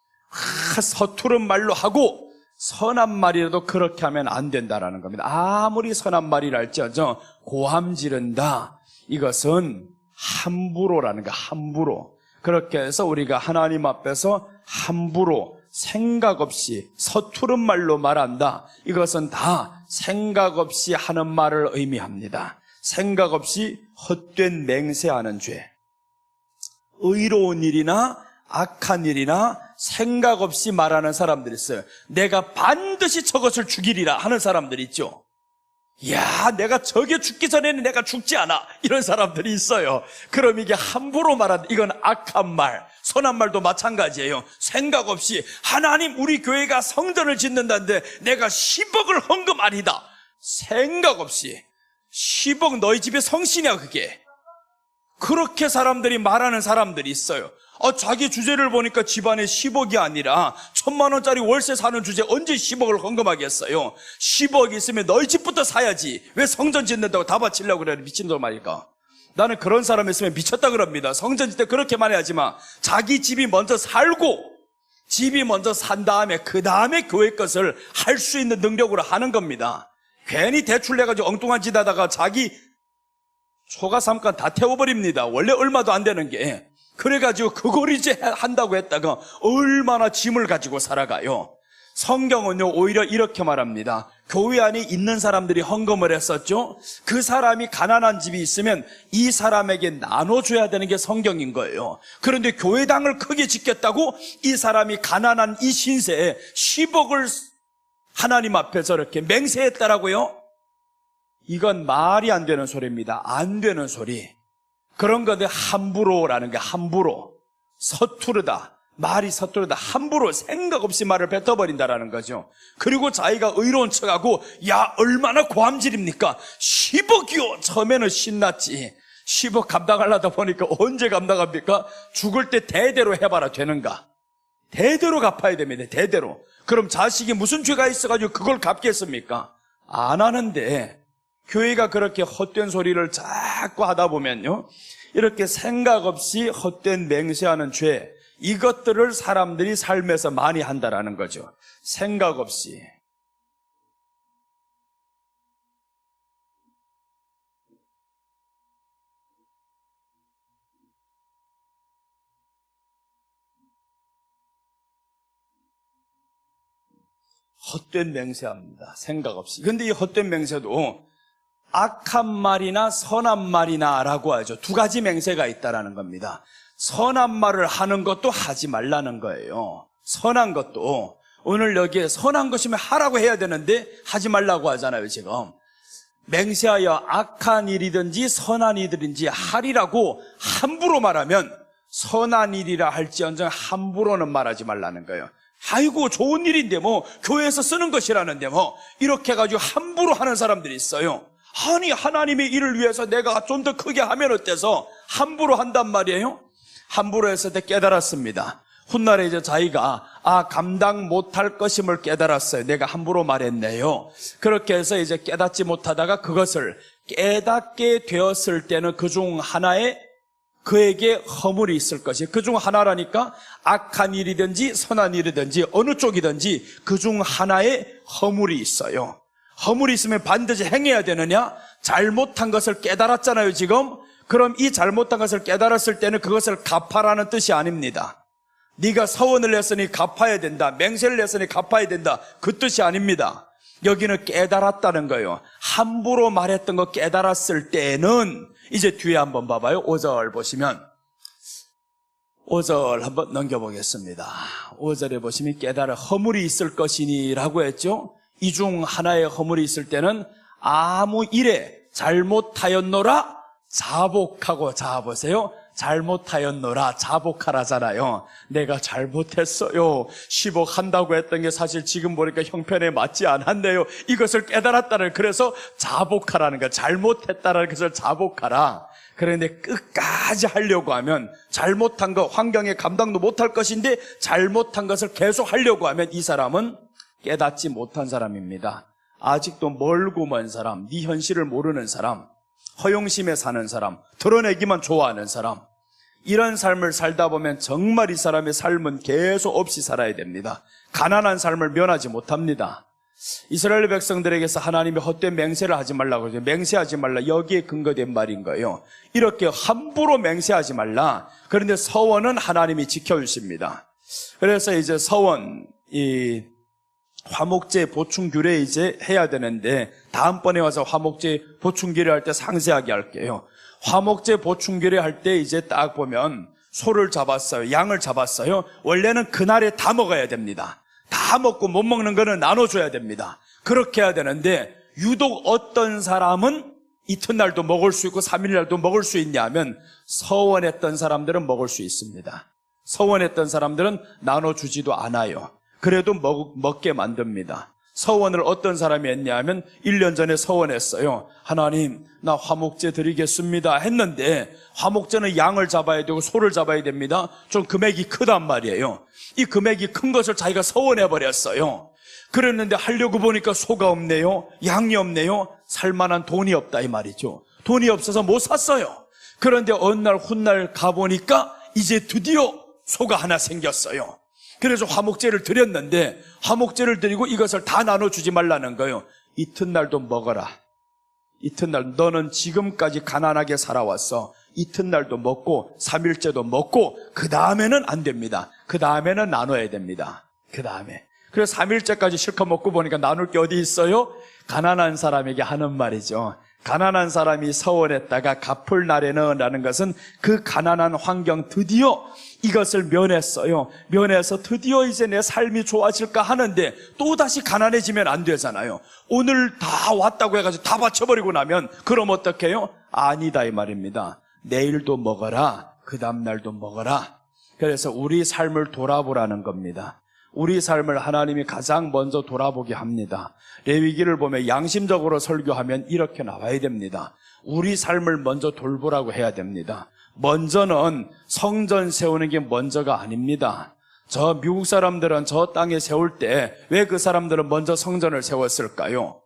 서투른 말로 하고, 선한 말이라도 그렇게 하면 안 된다라는 겁니다. 아무리 선한 말이라 할지언정 고함 지른다, 이것은 함부로라는 거. 함부로. 그렇게 해서 우리가 하나님 앞에서 함부로, 생각 없이 서투른 말로 말한다, 이것은 다 생각 없이 하는 말을 의미합니다. 생각 없이 헛된 맹세하는 죄. 의로운 일이나 악한 일이나 생각 없이 말하는 사람들이 있어요. 내가 반드시 저것을 죽이리라 하는 사람들이 있죠. 야, 내가 저게 죽기 전에는 내가 죽지 않아, 이런 사람들이 있어요. 그럼 이게 함부로 말한다. 이건 악한 말. 선한 말도 마찬가지예요. 생각 없이 하나님, 우리 교회가 성전을 짓는다는데 내가 10억을 헌금 아니다. 생각 없이 10억 너희 집에 성신이야 그게. 그렇게 사람들이 말하는 사람들이 있어요. 자기 주제를 보니까 집안에 10억이 아니라 1,000만 원짜리 월세 사는 주제 언제 10억을 헌금하겠어요? 10억 있으면 너희 집부터 사야지. 왜 성전 짓는다고 다 바치려고 그래? 미친놈 말일까? 나는 그런 사람 있으면 미쳤다 그럽니다. 성전 짓을 때 그렇게만 해야지 마. 자기 집이 먼저 살고, 집이 먼저 산 다음에 그 다음에 교회 것을 할 수 있는 능력으로 하는 겁니다. 괜히 대출 내가지고 엉뚱한 짓 하다가 자기 초가 삼간 다 태워버립니다. 원래 얼마도 안 되는 게. 그래가지고 그걸 이제 한다고 했다가 얼마나 짐을 가지고 살아가요. 성경은요 오히려 이렇게 말합니다. 교회 안에 있는 사람들이 헌금을 했었죠. 그 사람이 가난한 집이 있으면 이 사람에게 나눠줘야 되는 게 성경인 거예요. 그런데 교회당을 크게 짓겠다고 이 사람이 가난한 이 신세에 10억을 하나님 앞에 저렇게 맹세했다라고요? 이건 말이 안 되는 소리입니다. 안 되는 소리. 그런 건데 함부로라는 게, 함부로, 서투르다, 말이 서투르다, 함부로 생각 없이 말을 뱉어버린다라는 거죠. 그리고 자기가 의로운 척하고, 야 얼마나 고함질입니까? 10억이요. 처음에는 신났지. 10억 감당하려다 보니까 언제 감당합니까? 죽을 때 대대로 해봐라 되는가? 대대로 갚아야 됩니다. 대대로. 그럼 자식이 무슨 죄가 있어가지고 그걸 갚겠습니까? 안 하는데, 교회가 그렇게 헛된 소리를 자꾸 하다 보면요, 이렇게 생각 없이 헛된 맹세하는 죄, 이것들을 사람들이 삶에서 많이 한다라는 거죠. 생각 없이. 헛된 맹세합니다. 생각 없이. 근데 이 헛된 맹세도 악한 말이나 선한 말이나 라고 하죠. 두 가지 맹세가 있다라는 겁니다. 선한 말을 하는 것도 하지 말라는 거예요. 선한 것도. 오늘 여기에 선한 것이면 하라고 해야 되는데 하지 말라고 하잖아요, 지금. 맹세하여 악한 일이든지 선한 일이든지 하리라고 함부로 말하면 선한 일이라 할지언정 함부로는 말하지 말라는 거예요. 아이고 좋은 일인데 뭐 교회에서 쓰는 것이라는데 뭐 이렇게 해가지고 함부로 하는 사람들이 있어요. 아니 하나님의 일을 위해서 내가 좀 더 크게 하면 어때서 함부로 한단 말이에요. 함부로 했을 때 깨달았습니다. 훗날에 이제 자기가 감당 못할 것임을 깨달았어요. 내가 함부로 말했네요. 그렇게 해서 이제 깨닫지 못하다가 그것을 깨닫게 되었을 때는 그중 하나에 그에게 허물이 있을 것이에요. 그중 하나라니까 악한 일이든지 선한 일이든지 어느 쪽이든지 그중 하나에 허물이 있어요. 허물이 있으면 반드시 행해야 되느냐? 잘못한 것을 깨달았잖아요 지금. 그럼 이 잘못한 것을 깨달았을 때는 그것을 갚아라는 뜻이 아닙니다. 네가 서원을 했으니 갚아야 된다, 맹세를 했으니 갚아야 된다, 그 뜻이 아닙니다. 여기는 깨달았다는 거예요. 함부로 말했던 거 깨달았을 때는 이제 뒤에 한번 봐봐요. 5절 보시면 5절 한번 넘겨보겠습니다. 5절에 보시면 깨달아 허물이 있을 것이니 라고 했죠. 이 중 하나의 허물이 있을 때는 아무 일에 잘못하였노라 자복하고, 자 보세요, 잘못하였노라 자복하라잖아요. 내가 잘못했어요, 10억 한다고 했던 게 사실 지금 보니까 형편에 맞지 않았네요. 이것을 깨달았다는, 그래서 자복하라는 거야. 잘못했다는 것을 자복하라. 그런데 끝까지 하려고 하면, 잘못한 거 환경에 감당도 못할 것인데 잘못한 것을 계속 하려고 하면 이 사람은 깨닫지 못한 사람입니다. 아직도 멀고 먼 사람, 네 현실을 모르는 사람, 허영심에 사는 사람, 드러내기만 좋아하는 사람, 이런 삶을 살다 보면 정말 이 사람의 삶은 계속 없이 살아야 됩니다. 가난한 삶을 면하지 못합니다. 이스라엘 백성들에게서 하나님이 헛된 맹세를 하지 말라고 그러죠. 맹세하지 말라, 여기에 근거된 말인 거예요. 이렇게 함부로 맹세하지 말라. 그런데 서원은 하나님이 지켜주십니다. 그래서 이제 서원, 이 화목제 보충규례 이제 해야 되는데, 다음번에 와서 화목제 보충규례 할 때 상세하게 할게요. 화목제 보충규례 할 때 이제 딱 보면 소를 잡았어요, 양을 잡았어요. 원래는 그날에 다 먹어야 됩니다. 다 먹고 못 먹는 거는 나눠줘야 됩니다. 그렇게 해야 되는데 유독 어떤 사람은 이튿날도 먹을 수 있고 3일날도 먹을 수 있냐면, 서원했던 사람들은 먹을 수 있습니다. 서원했던 사람들은 나눠주지도 않아요. 그래도 먹게 만듭니다. 서원을 어떤 사람이 했냐면 1년 전에 서원했어요. 하나님, 나 화목제 드리겠습니다 했는데, 화목제는 양을 잡아야 되고 소를 잡아야 됩니다. 좀 금액이 크단 말이에요. 이 금액이 큰 것을 자기가 서원해버렸어요. 그랬는데 하려고 보니까 소가 없네요, 양이 없네요, 살만한 돈이 없다 이 말이죠. 돈이 없어서 못 샀어요. 그런데 어느 날 훗날 가보니까 이제 드디어 소가 하나 생겼어요. 그래서 화목제를 드렸는데, 화목제를 드리고 이것을 다 나눠주지 말라는 거예요. 이튿날도 먹어라. 이튿날, 너는 지금까지 가난하게 살아왔어. 이튿날도 먹고 3일째도 먹고, 그 다음에는 안 됩니다. 그 다음에는 나눠야 됩니다. 그 다음에. 그래서 3일째까지 실컷 먹고 보니까 나눌 게 어디 있어요? 가난한 사람에게 하는 말이죠. 가난한 사람이 서원했다가 갚을 날에는 라는 것은 그 가난한 환경, 드디어 이것을 면했어요. 면해서 드디어 이제 내 삶이 좋아질까 하는데 또다시 가난해지면 안 되잖아요. 오늘 다 왔다고 해가지고 다 바쳐버리고 나면 그럼 어떡해요? 아니다 이 말입니다. 내일도 먹어라, 그 다음날도 먹어라. 그래서 우리 삶을 돌아보라는 겁니다. 우리 삶을 하나님이 가장 먼저 돌아보게 합니다. 레위기를 보면 양심적으로 설교하면 이렇게 나와야 됩니다. 우리 삶을 먼저 돌보라고 해야 됩니다. 먼저는 성전 세우는 게 먼저가 아닙니다. 저 미국 사람들은 저 땅에 세울 때 왜 그 사람들은 먼저 성전을 세웠을까요?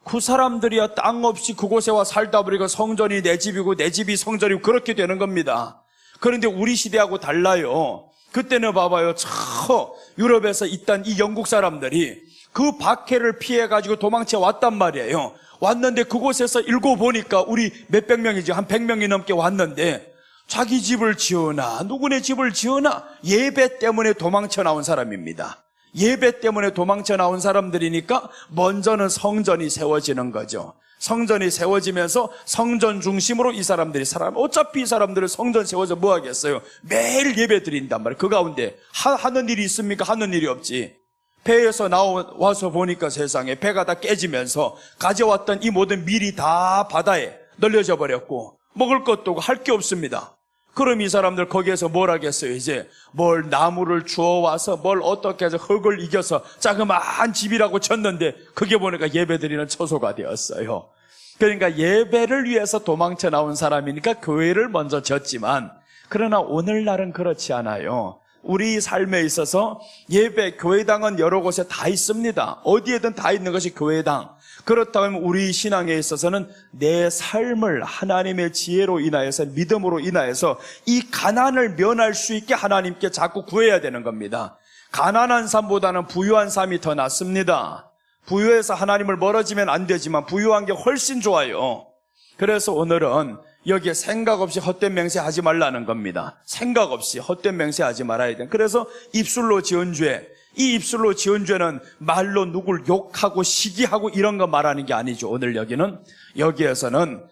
그 사람들이야 땅 없이 그곳에 와 살다 보니까 성전이 내 집이고 내 집이 성전이고 그렇게 되는 겁니다. 그런데 우리 시대하고 달라요. 그때는 봐봐요, 저 유럽에서 있던 이 영국 사람들이 그 박해를 피해가지고 도망쳐 왔단 말이에요. 왔는데 그곳에서 읽어보니까 우리 몇백 명이지, 한 100명이 넘게 왔는데 자기 집을 지으나 누구네 집을 지으나 예배 때문에 도망쳐 나온 사람입니다. 예배 때문에 도망쳐 나온 사람들이니까 먼저는 성전이 세워지는 거죠. 성전이 세워지면서 성전 중심으로 이 사람들이 살아가면, 어차피 이 사람들은 성전 세워서 뭐 하겠어요? 매일 예배 드린단 말이에요. 그 가운데 하는 일이 있습니까? 하는 일이 없지. 배에서 나와서 보니까 세상에 배가 다 깨지면서 가져왔던 이 모든 밀이 다 바다에 널려져 버렸고 먹을 것도 없고 할 게 없습니다. 그럼 이 사람들 거기에서 뭘 하겠어요? 이제 뭘 나무를 주워와서 뭘 어떻게 해서 흙을 이겨서 자그마한 집이라고 쳤는데 그게 보니까 예배드리는 처소가 되었어요. 그러니까 예배를 위해서 도망쳐 나온 사람이니까 교회를 먼저 졌지만, 그러나 오늘날은 그렇지 않아요. 우리 삶에 있어서 예배, 교회당은 여러 곳에 다 있습니다. 어디에든 다 있는 것이 교회당. 그렇다면 우리 신앙에 있어서는 내 삶을 하나님의 지혜로 인하여서, 믿음으로 인하여서 이 가난을 면할 수 있게 하나님께 자꾸 구해야 되는 겁니다. 가난한 삶보다는 부유한 삶이 더 낫습니다. 부유해서 하나님을 멀어지면 안 되지만 부유한 게 훨씬 좋아요. 그래서 오늘은 여기에 생각 없이 헛된 맹세하지 말라는 겁니다. 생각 없이 헛된 맹세하지 말아야 돼. 그래서 입술로 지은 죄, 이 입술로 지은 죄는 말로 누굴 욕하고 시기하고 이런 거 말하는 게 아니죠. 오늘 여기에서는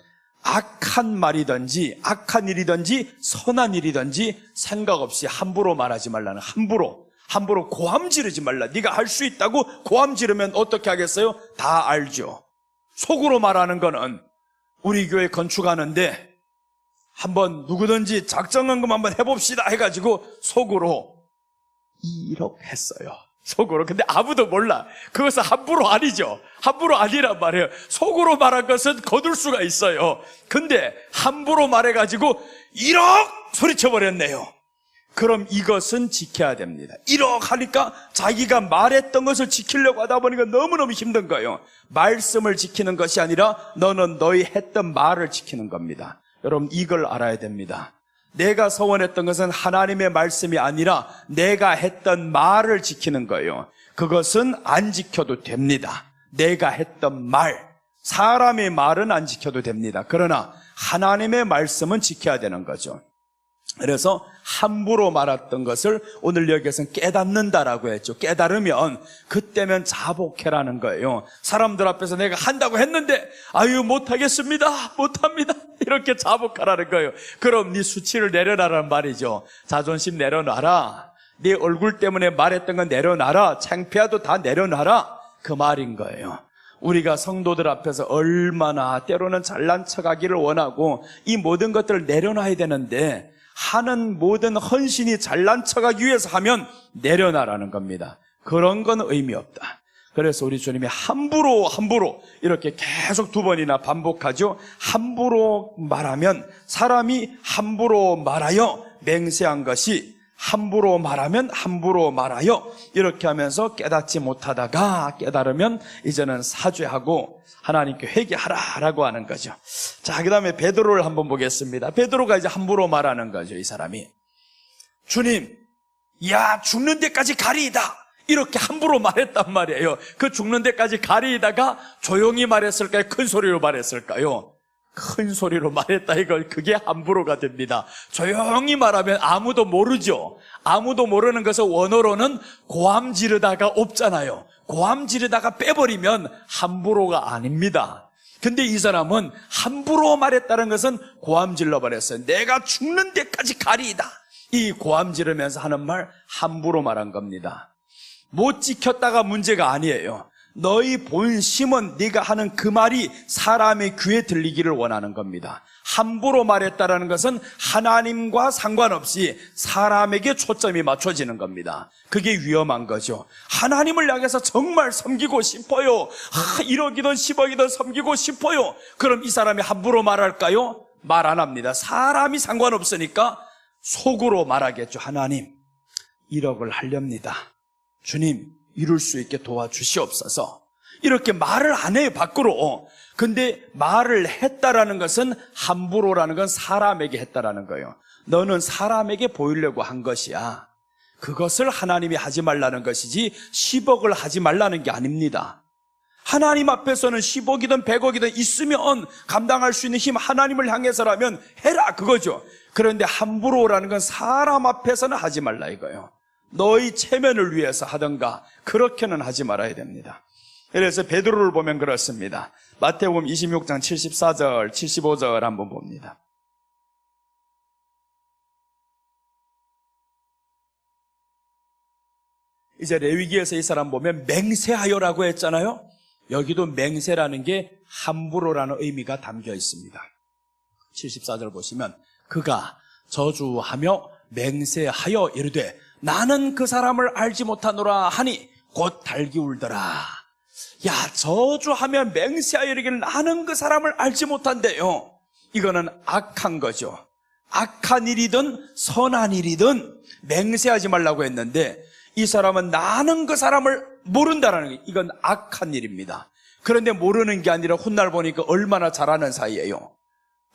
악한 말이든지 악한 일이든지 선한 일이든지 생각 없이 함부로 말하지 말라는, 함부로 고함 지르지 말라. 네가 할 수 있다고 고함 지르면 어떻게 하겠어요? 다 알죠. 속으로 말하는 거는 우리 교회 건축하는데 한번 누구든지 작정한 것만 한번 해봅시다 해가지고 속으로 1억 했어요. 속으로. 근데 아무도 몰라. 그것은 함부로 아니죠. 함부로 아니란 말이에요. 속으로 말한 것은 거둘 수가 있어요. 근데 함부로 말해가지고 1억 소리쳐버렸네요. 그럼 이것은 지켜야 됩니다. 1억 하니까 자기가 말했던 것을 지키려고 하다 보니까 너무너무 힘든 거예요. 말씀을 지키는 것이 아니라 너는 너희 했던 말을 지키는 겁니다. 여러분 이걸 알아야 됩니다. 내가 서원했던 것은 하나님의 말씀이 아니라 내가 했던 말을 지키는 거예요. 그것은 안 지켜도 됩니다. 내가 했던 말, 사람의 말은 안 지켜도 됩니다. 그러나 하나님의 말씀은 지켜야 되는 거죠. 그래서 함부로 말했던 것을 오늘 여기에서는 깨닫는다라고 했죠. 깨달으면 그때면 자복해라는 거예요. 사람들 앞에서 내가 한다고 했는데 아유 못하겠습니다, 못합니다 이렇게 자복하라는 거예요. 그럼 네 수치를 내려놔라는 말이죠. 자존심 내려놔라, 네 얼굴 때문에 말했던 건 내려놔라, 창피해도 다 내려놔라, 그 말인 거예요. 우리가 성도들 앞에서 얼마나 때로는 잘난 척하기를 원하고 이 모든 것들을 내려놔야 되는데 하는 모든 헌신이 잘난 척하기 위해서 하면 내려놔라는 겁니다. 그런 건 의미 없다. 그래서 우리 주님이 함부로 이렇게 계속 2번이나 반복하죠. 함부로 말하면, 사람이 함부로 말하여 맹세한 것이 함부로 말하면 함부로 말하여, 이렇게 하면서 깨닫지 못하다가 깨달으면 이제는 사죄하고 하나님께 회개하라라고 하는 거죠. 자, 그 다음에 베드로를 한번 보겠습니다. 베드로가 이제 함부로 말하는 거죠. 이 사람이 주님, 야 죽는 데까지 가리이다 이렇게 함부로 말했단 말이에요. 그 죽는 데까지 가리이다가 조용히 말했을까요? 큰 소리로 말했을까요? 큰 소리로 말했다. 이걸 그게 함부로가 됩니다. 조용히 말하면 아무도 모르죠. 아무도 모르는 것을 원어로는 고함 지르다가 없잖아요. 고함 지르다가 빼버리면 함부로가 아닙니다. 근데 이 사람은 함부로 말했다는 것은 고함 질러버렸어요. 내가 죽는 데까지 가리이다. 이 고함 지르면서 하는 말 함부로 말한 겁니다. 못 지켰다가 문제가 아니에요. 너희 본심은 네가 하는 그 말이 사람의 귀에 들리기를 원하는 겁니다. 함부로 말했다라는 것은 하나님과 상관없이 사람에게 초점이 맞춰지는 겁니다. 그게 위험한 거죠. 하나님을 향해서 정말 섬기고 싶어요. 1억이든 10억이든 섬기고 싶어요. 그럼 이 사람이 함부로 말할까요? 말 안 합니다. 사람이 상관없으니까 속으로 말하겠죠. 하나님, 1억을 하렵니다. 주님, 이룰 수 있게 도와주시옵소서. 이렇게 말을 안 해요, 밖으로. 근데 말을 했다라는 것은, 함부로라는 건 사람에게 했다라는 거예요. 너는 사람에게 보이려고 한 것이야. 그것을 하나님이 하지 말라는 것이지 10억을 하지 말라는 게 아닙니다. 하나님 앞에서는 10억이든 100억이든 있으면 감당할 수 있는 힘, 하나님을 향해서라면 해라, 그거죠. 그런데 함부로라는 건 사람 앞에서는 하지 말라 이거예요. 너희 체면을 위해서 하던가 그렇게는 하지 말아야 됩니다. 그래서 베드로를 보면 그렇습니다. 마태복음 26장 74절 75절 한번 봅니다. 이제 레위기에서 이 사람 보면 맹세하여라고 했잖아요. 여기도 맹세라는 게 함부로라는 의미가 담겨 있습니다. 74절 보시면 그가 저주하며 맹세하여 이르되 나는 그 사람을 알지 못하노라 하니 곧 달기 울더라. 야, 저주하며 맹세하여 이르기를 나는 그 사람을 알지 못한대요. 이거는 악한 거죠. 악한 일이든 선한 일이든 맹세하지 말라고 했는데 이 사람은 나는 그 사람을 모른다라는 게 이건 악한 일입니다. 그런데 모르는 게 아니라 훗날 보니까 얼마나 잘하는 사이예요.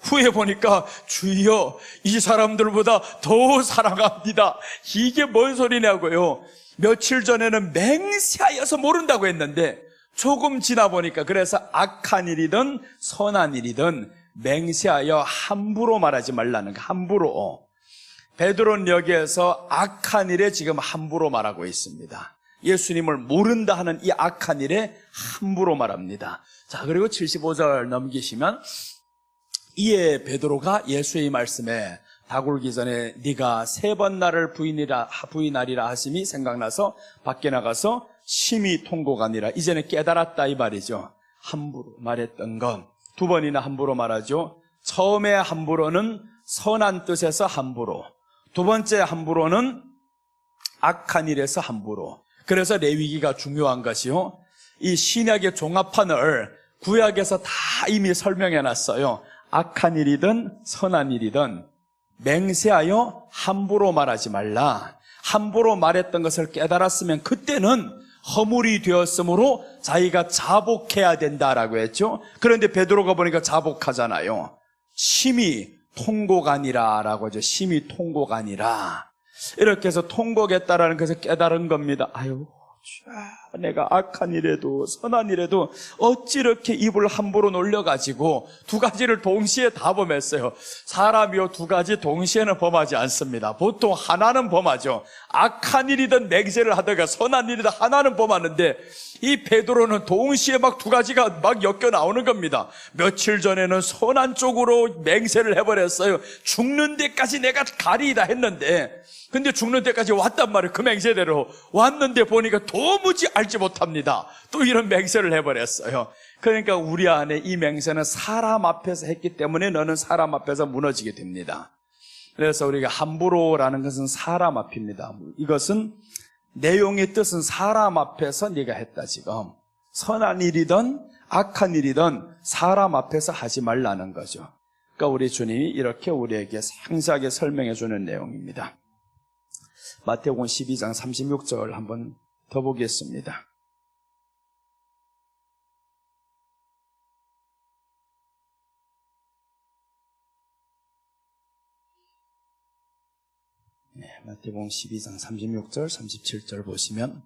후에 보니까 주여 이 사람들보다 더 사랑합니다. 이게 뭔 소리냐고요. 며칠 전에는 맹세하여서 모른다고 했는데 조금 지나 보니까 그래서 악한 일이든 선한 일이든 맹세하여 함부로 말하지 말라는 거. 함부로. 베드로는 여기에서 악한 일에 지금 함부로 말하고 있습니다. 예수님을 모른다 하는 이 악한 일에 함부로 말합니다. 자, 그리고 75절 넘기시면 이에 베드로가 예수의 말씀에 닭 울기 전에 네가 3번 나를 부인하리라 하심이 생각나서 밖에 나가서 심히 통곡하니라. 이제는 깨달았다 이 말이죠. 함부로 말했던 건 2번이나 함부로 말하죠. 처음에 함부로는 선한 뜻에서 함부로, 2번째 함부로는 악한 일에서 함부로. 그래서 레위기가 중요한 것이요, 이 신약의 종합판을 구약에서 다 이미 설명해 놨어요. 악한 일이든 선한 일이든 맹세하여 함부로 말하지 말라. 함부로 말했던 것을 깨달았으면 그때는 허물이 되었으므로 자기가 자복해야 된다라고 했죠. 그런데 베드로가 보니까 자복하잖아요. 심히 통곡하니라 라고 하죠. 심히 통곡하니라. 이렇게 해서 통곡했다라는 것을 깨달은 겁니다. 아유, 내가 악한 일에도 선한 일에도 어찌 이렇게 입을 함부로 놀려가지고 2가지를 동시에 다 범했어요. 사람이요 2가지 동시에는 범하지 않습니다. 보통 하나는 범하죠. 악한 일이든 맹세를 하다가 선한 일이든 하나는 범하는데 이 베드로는 동시에 막 2가지가 막 엮여 나오는 겁니다. 며칠 전에는 선한 쪽으로 맹세를 해버렸어요. 죽는 데까지 내가 가리이다 했는데 근데 죽는 데까지 왔단 말이에요. 그 맹세대로 왔는데 보니까 도무지 알지 못합니다. 또 이런 맹세를 해버렸어요. 그러니까 우리 안에 이 맹세는 사람 앞에서 했기 때문에 너는 사람 앞에서 무너지게 됩니다. 그래서 우리가 함부로라는 것은 사람 앞입니다. 이것은 내용의 뜻은 사람 앞에서 네가 했다 지금. 선한 일이든 악한 일이든 사람 앞에서 하지 말라는 거죠. 그러니까 우리 주님이 이렇게 우리에게 상세하게 설명해 주는 내용입니다. 마태복음 12장 36절 한번 더 보겠습니다. 마태복음 12장 36절 37절 보시면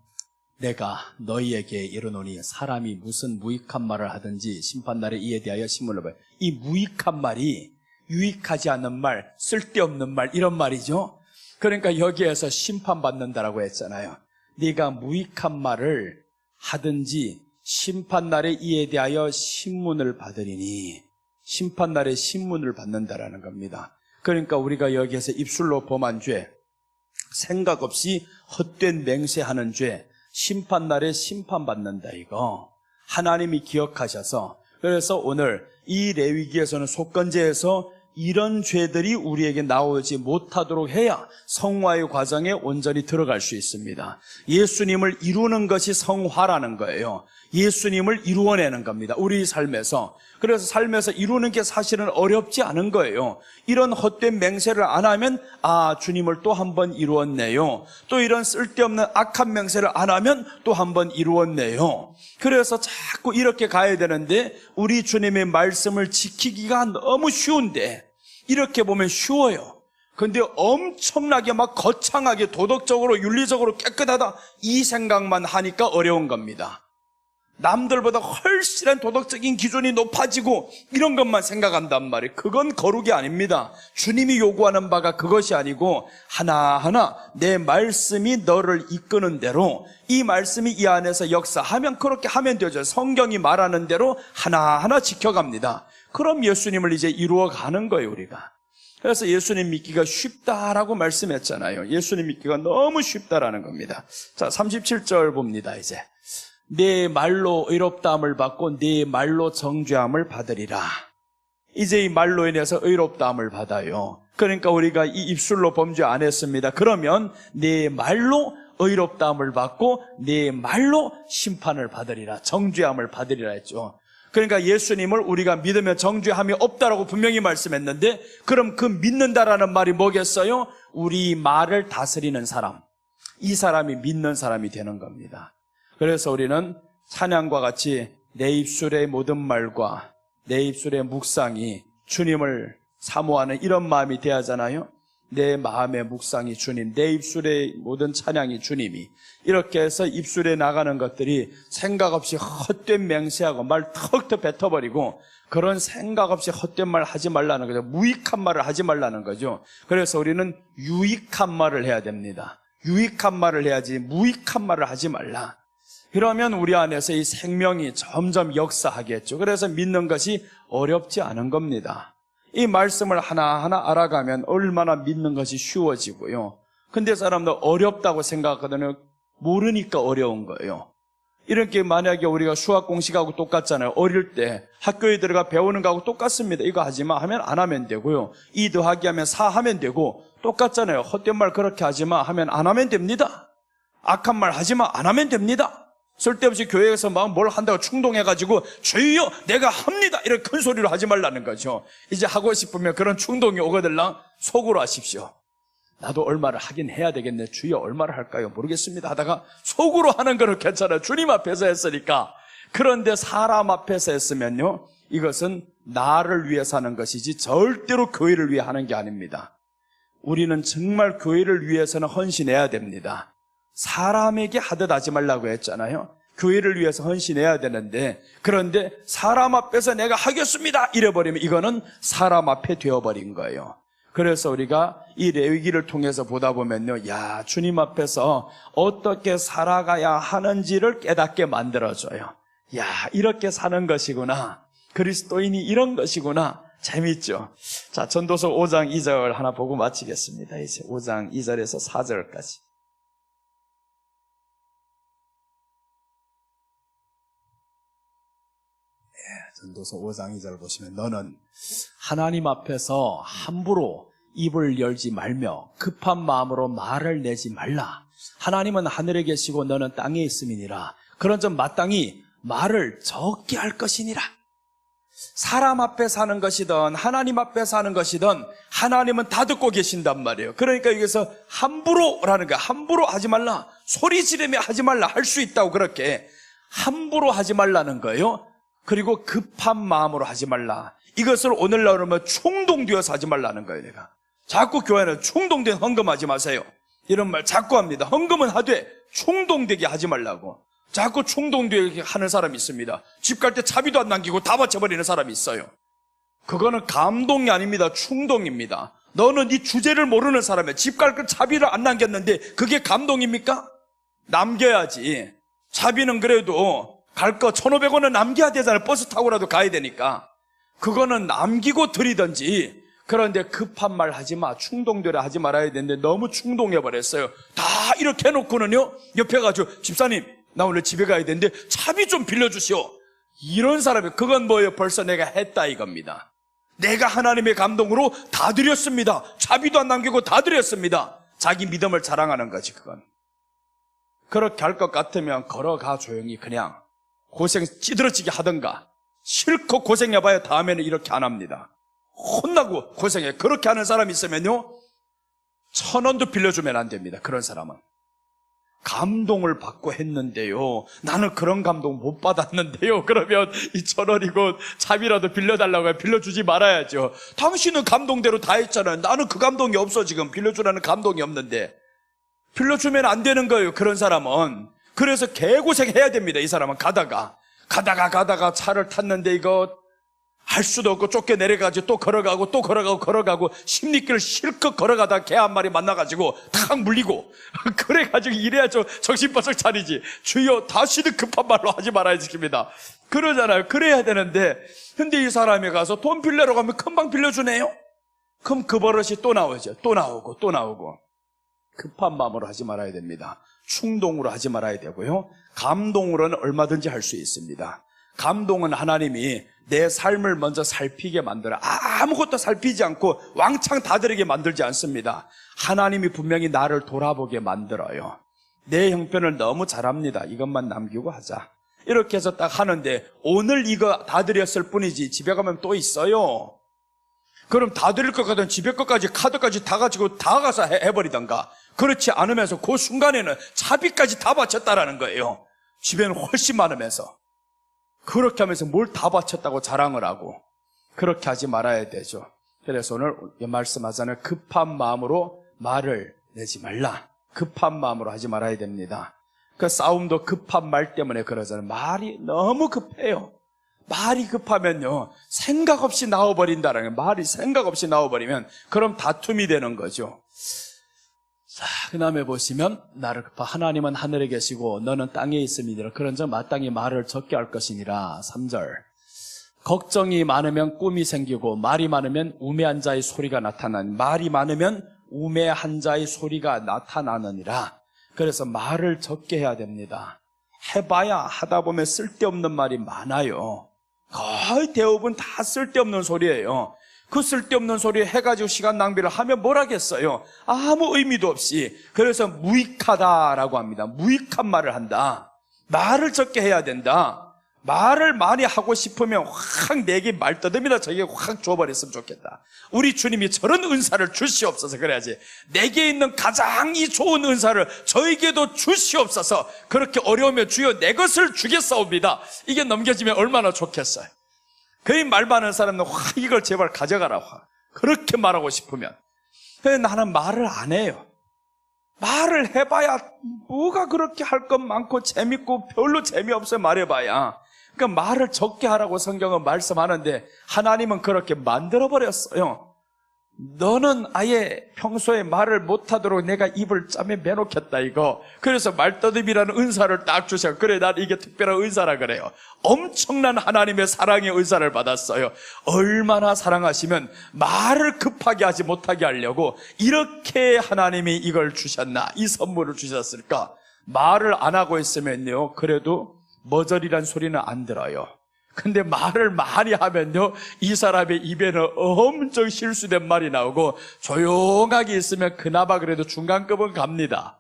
내가 너희에게 이르노니 사람이 무슨 무익한 말을 하든지 심판날에 이에 대하여 신문을 봐요. 이 무익한 말이 유익하지 않는 말, 쓸데없는 말 이런 말이죠. 그러니까 여기에서 심판받는다라고 했잖아요. 네가 무익한 말을 하든지 심판날에 이에 대하여 신문을 받으리니 심판날에 신문을 받는다라는 겁니다. 그러니까 우리가 여기에서 입술로 범한 죄, 생각 없이 헛된 맹세하는 죄, 심판날에 심판받는다 이거 하나님이 기억하셔서 그래서 오늘 이 레위기에서는 속건제에서 이런 죄들이 우리에게 나오지 못하도록 해야 성화의 과정에 온전히 들어갈 수 있습니다. 예수님을 이루는 것이 성화라는 거예요. 예수님을 이루어내는 겁니다. 우리 삶에서. 그래서 삶에서 이루는 게 사실은 어렵지 않은 거예요. 이런 헛된 맹세를 안 하면 주님을 또 한 번 이루었네요. 또 이런 쓸데없는 악한 맹세를 안 하면 또 한 번 이루었네요. 그래서 자꾸 이렇게 가야 되는데 우리 주님의 말씀을 지키기가 너무 쉬운데 이렇게 보면 쉬워요. 근데 엄청나게 막 거창하게 도덕적으로 윤리적으로 깨끗하다 이 생각만 하니까 어려운 겁니다. 남들보다 훨씬 도덕적인 기준이 높아지고 이런 것만 생각한단 말이에요. 그건 거룩이 아닙니다. 주님이 요구하는 바가 그것이 아니고 하나하나 내 말씀이 너를 이끄는 대로 이 말씀이 이 안에서 역사하면 그렇게 하면 되죠. 성경이 말하는 대로 하나하나 지켜갑니다. 그럼 예수님을 이제 이루어가는 거예요 우리가. 그래서 예수님 믿기가 쉽다라고 말씀했잖아요. 예수님 믿기가 너무 쉽다라는 겁니다. 자, 37절 봅니다 이제. 내 말로 의롭다함을 받고 내 말로 정죄함을 받으리라. 이제 이 말로 인해서 의롭다함을 받아요. 그러니까 우리가 이 입술로 범죄 안 했습니다. 그러면 내 말로 의롭다함을 받고 내 말로 심판을 받으리라, 정죄함을 받으리라 했죠. 그러니까 예수님을 우리가 믿으면 정죄함이 없다라고 분명히 말씀했는데, 그럼 그 믿는다라는 말이 뭐겠어요? 우리 말을 다스리는 사람, 이 사람이 믿는 사람이 되는 겁니다. 그래서 우리는 찬양과 같이 내 입술의 모든 말과 내 입술의 묵상이 주님을 사모하는 이런 마음이 돼야 하잖아요. 내 마음의 묵상이 주님, 내 입술의 모든 찬양이 주님이, 이렇게 해서 입술에 나가는 것들이 생각 없이 헛된 맹세하고 말 턱턱 뱉어버리고, 그런 생각 없이 헛된 말 하지 말라는 거죠. 무익한 말을 하지 말라는 거죠. 그래서 우리는 유익한 말을 해야 됩니다. 유익한 말을 해야지 무익한 말을 하지 말라. 그러면 우리 안에서 이 생명이 점점 역사하겠죠. 그래서 믿는 것이 어렵지 않은 겁니다. 이 말씀을 하나하나 알아가면 얼마나 믿는 것이 쉬워지고요. 근데 사람들 어렵다고 생각하거든요. 모르니까 어려운 거예요. 이렇게 만약에 우리가 수학 공식하고 똑같잖아요. 어릴 때 학교에 들어가 배우는 거하고 똑같습니다. 이거 하지 마 하면 안 하면 되고요. 2 더하기 하면 4 하면 되고 똑같잖아요. 헛된 말 그렇게 하지 마 하면 안 하면 됩니다. 악한 말 하지 마 안 하면 됩니다. 쓸데없이 교회에서 막 뭘 한다고 충동해가지고 주여 내가 합니다 이렇게 큰 소리로 하지 말라는 거죠. 이제 하고 싶으면 그런 충동이 오거들랑 속으로 하십시오. 나도 얼마를 하긴 해야 되겠네. 주여 얼마를 할까요? 모르겠습니다 하다가 속으로 하는 거는 괜찮아요. 주님 앞에서 했으니까. 그런데 사람 앞에서 했으면요, 이것은 나를 위해서 하는 것이지 절대로 교회를 위해 하는 게 아닙니다. 우리는 정말 교회를 위해서는 헌신해야 됩니다. 사람에게 하듯 하지 말라고 했잖아요. 교회를 위해서 헌신해야 되는데, 그런데 사람 앞에서 내가 하겠습니다 이래버리면 이거는 사람 앞에 되어버린 거예요. 그래서 우리가 이 레위기를 통해서 보다 보면요, 야, 주님 앞에서 어떻게 살아가야 하는지를 깨닫게 만들어줘요. 야, 이렇게 사는 것이구나, 그리스도인이 이런 것이구나. 재밌죠? 자, 전도서 5장 2절 하나 보고 마치겠습니다. 이제 5장 2절에서 4절까지. 전도서 5장 2절 보시면, 너는 하나님 앞에서 함부로 입을 열지 말며 급한 마음으로 말을 내지 말라. 하나님은 하늘에 계시고 너는 땅에 있음이니라. 그런즉 마땅히 말을 적게 할 것이니라. 사람 앞에 사는 것이든 하나님 앞에 사는 것이든 하나님은 다 듣고 계신단 말이에요. 그러니까 여기서 함부로라는 거야. 함부로 하지 말라, 소리 지르며 하지 말라, 할 수 있다고. 그렇게 함부로 하지 말라는 거예요. 그리고 급한 마음으로 하지 말라. 이것을 오늘날 그러면 충동되어서 하지 말라는 거예요. 내가 자꾸 교회는 충동된 헌금하지 마세요 이런 말 자꾸 합니다. 헌금은 하되 충동되게 하지 말라고. 자꾸 충동되게 하는 사람이 있습니다. 집 갈 때 차비도 안 남기고 다 바쳐버리는 사람이 있어요. 그거는 감동이 아닙니다. 충동입니다. 너는 이 주제를 모르는 사람이야. 집 갈 때 차비를 안 남겼는데 그게 감동입니까? 남겨야지. 차비는 그래도 갈 거 1,500원은 남겨야 되잖아요. 버스 타고라도 가야 되니까. 그거는 남기고 드리든지. 그런데 급한 말 하지 마, 충동되려 하지 말아야 되는데 너무 충동해버렸어요. 다 이렇게 해놓고는요, 옆에 가지고 집사님 나 오늘 집에 가야 되는데 차비 좀 빌려주시오. 이런 사람이, 그건 뭐예요? 벌써 내가 했다 이겁니다. 내가 하나님의 감동으로 다 드렸습니다. 차비도 안 남기고 다 드렸습니다. 자기 믿음을 자랑하는 거지. 그건 그렇게 할 것 같으면 걸어가. 조용히 그냥 고생 찌들어지게 하든가. 실컷 고생해봐야 다음에는 이렇게 안 합니다. 혼나고 고생해. 그렇게 하는 사람이 있으면요, 1,000원도 빌려주면 안 됩니다. 그런 사람은. 감동을 받고 했는데요, 나는 그런 감동 못 받았는데요, 그러면 이 1,000원이고 차비라도 빌려달라고 해. 빌려주지 말아야죠. 당신은 감동대로 다 했잖아요. 나는 그 감동이 없어. 지금 빌려주라는 감동이 없는데. 빌려주면 안 되는 거예요, 그런 사람은. 그래서 개고생해야 됩니다. 이 사람은 가다가 차를 탔는데 이거 할 수도 없고 쫓겨 내려가지고 또 걸어가고 십리길 실컷 걸어가다 개 한 마리 만나가지고 탁 물리고 그래가지고 이래야 좀 정신 바짝 차리지. 주여 다시는 급한 말로 하지 말아야 지킵니다. 그러잖아요. 그래야 되는데, 근데 이 사람이 가서 돈 빌려러 가면 금방 빌려주네요. 그럼 그 버릇이 또 나오죠. 또 나오고. 급한 마음으로 하지 말아야 됩니다. 충동으로 하지 말아야 되고요. 감동으로는 얼마든지 할 수 있습니다. 감동은 하나님이 내 삶을 먼저 살피게 만들어 아무것도 살피지 않고 왕창 다스리게 만들지 않습니다. 하나님이 분명히 나를 돌아보게 만들어요. 내 형편을 너무 잘합니다. 이것만 남기고 하자. 이렇게 해서 딱 하는데 오늘 이거 다스렸을 뿐이지 집에 가면 또 있어요. 그럼 다스릴 것 같으면 집에 것까지 카드까지 다 가지고 다 가서 해버리던가. 그렇지 않으면서 그 순간에는 차비까지 다 바쳤다라는 거예요. 집에는 훨씬 많으면서. 그렇게 하면서 뭘 다 바쳤다고 자랑을 하고. 그렇게 하지 말아야 되죠. 그래서 오늘 말씀하자는 급한 마음으로 말을 내지 말라. 급한 마음으로 하지 말아야 됩니다. 그 싸움도 급한 말 때문에 그러잖아요. 말이 너무 급해요. 말이 급하면요, 생각 없이 나와버린다라는 거예요. 말이 생각 없이 나와버리면 그럼 다툼이 되는 거죠. 자, 그 다음에 보시면 나를 하나님은 하늘에 계시고 너는 땅에 있음이니라. 그런즉 마땅히 말을 적게 할 것이니라. 3절. 걱정이 많으면 꿈이 생기고 말이 많으면 우매한 자의 소리가 나타나니. 말이 많으면 우매한 자의 소리가 나타나느니라. 그래서 말을 적게 해야 됩니다. 해봐야 하다 보면 쓸데없는 말이 많아요. 거의 대부분 다 쓸데없는 소리예요. 그 쓸데없는 소리 해가지고 시간 낭비를 하면 뭘 하겠어요? 아무 의미도 없이. 그래서 무익하다라고 합니다. 무익한 말을 한다. 말을 적게 해야 된다. 말을 많이 하고 싶으면 확 내게 말떠듬이나 저에게 확 줘버렸으면 좋겠다. 우리 주님이 저런 은사를 주시옵소서. 그래야지. 내게 있는 가장 이 좋은 은사를 저에게도 주시옵소서. 그렇게 어려우면 주여 내 것을 주겠사옵니다. 이게 넘겨지면 얼마나 좋겠어요. 그리 말 많은 사람은 확 이걸 제발 가져가라. 확. 그렇게 말하고 싶으면. 근데 나는 말을 안 해요. 말을 해봐야 뭐가 그렇게 할 것 많고 재밌고 별로 재미없어요. 말해봐야. 그러니까 말을 적게 하라고 성경은 말씀하는데 하나님은 그렇게 만들어버렸어요. 너는 아예 평소에 말을 못하도록 내가 입을 짬에 매놓겠다 이거. 그래서 말떠듬이라는 은사를 딱 주셔. 그래, 난 이게 특별한 은사라 그래요. 엄청난 하나님의 사랑의 은사를 받았어요. 얼마나 사랑하시면 말을 급하게 하지 못하게 하려고 이렇게 하나님이 이걸 주셨나, 이 선물을 주셨을까. 말을 안 하고 있으면요, 그래도 머저리란 소리는 안 들어요. 근데 말을 많이 하면요, 이 사람의 입에는 엄청 실수된 말이 나오고 조용하게 있으면 그나마 그래도 중간급은 갑니다.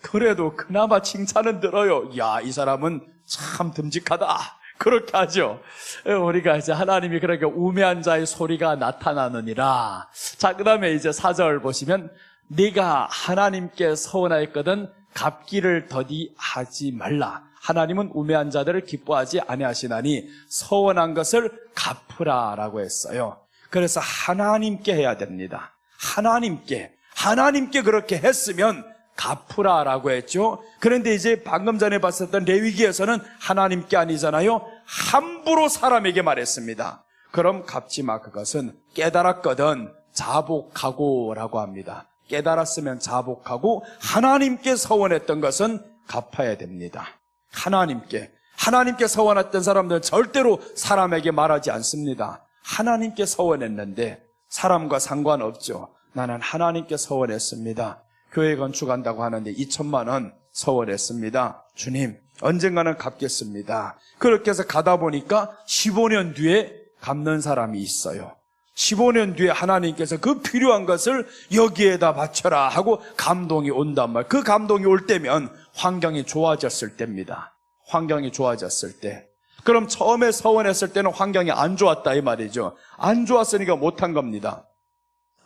그래도 그나마 칭찬은 들어요. 야, 이 사람은 참 듬직하다. 그렇게 하죠. 우리가 이제 하나님이 그렇게 우매한 자의 소리가 나타나느니라. 자, 그 다음에 이제 4절 보시면 네가 하나님께 서원하였거든 갚기를 더디 하지 말라. 하나님은 우매한 자들을 기뻐하지 아니하시나니 서원한 것을 갚으라라고 했어요. 그래서 하나님께 해야 됩니다. 하나님께 그렇게 했으면 갚으라라고 했죠. 그런데 이제 방금 전에 봤었던 레위기에서는 하나님께 아니잖아요. 함부로 사람에게 말했습니다. 그럼 갚지 마. 그것은 깨달았거든 자복하고라고 합니다. 깨달았으면 자복하고 하나님께 서원했던 것은 갚아야 됩니다. 하나님께 서원했던 사람들은 절대로 사람에게 말하지 않습니다. 하나님께 서원했는데 사람과 상관없죠. 나는 하나님께 서원했습니다. 교회 건축한다고 하는데 2천만 원 서원했습니다. 주님, 언젠가는 갚겠습니다. 그렇게 해서 가다 보니까 15년 뒤에 갚는 사람이 있어요. 15년 뒤에 하나님께서 그 필요한 것을 여기에다 바쳐라 하고 감동이 온단 말이에요. 그 감동이 올 때면 환경이 좋아졌을 때입니다. 환경이 좋아졌을 때. 그럼 처음에 서원했을 때는 환경이 안 좋았다 이 말이죠. 안 좋았으니까 못한 겁니다.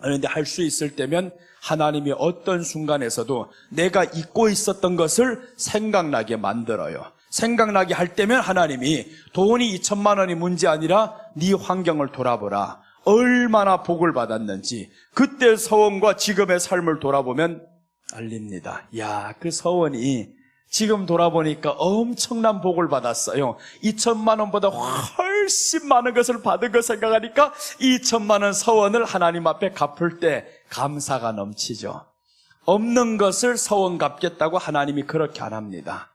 그런데 할 수 있을 때면 하나님이 어떤 순간에서도 내가 잊고 있었던 것을 생각나게 만들어요. 생각나게 할 때면 하나님이 돈이 2천만 원이 문제 아니라 네 환경을 돌아보라. 얼마나 복을 받았는지 그때 서원과 지금의 삶을 돌아보면 알립니다. 야, 그 서원이 지금 돌아보니까 엄청난 복을 받았어요. 2천만 원보다 훨씬 많은 것을 받은 거 생각하니까 2천만 원 서원을 하나님 앞에 갚을 때 감사가 넘치죠. 없는 것을 서원 갚겠다고 하나님이 그렇게 안 합니다.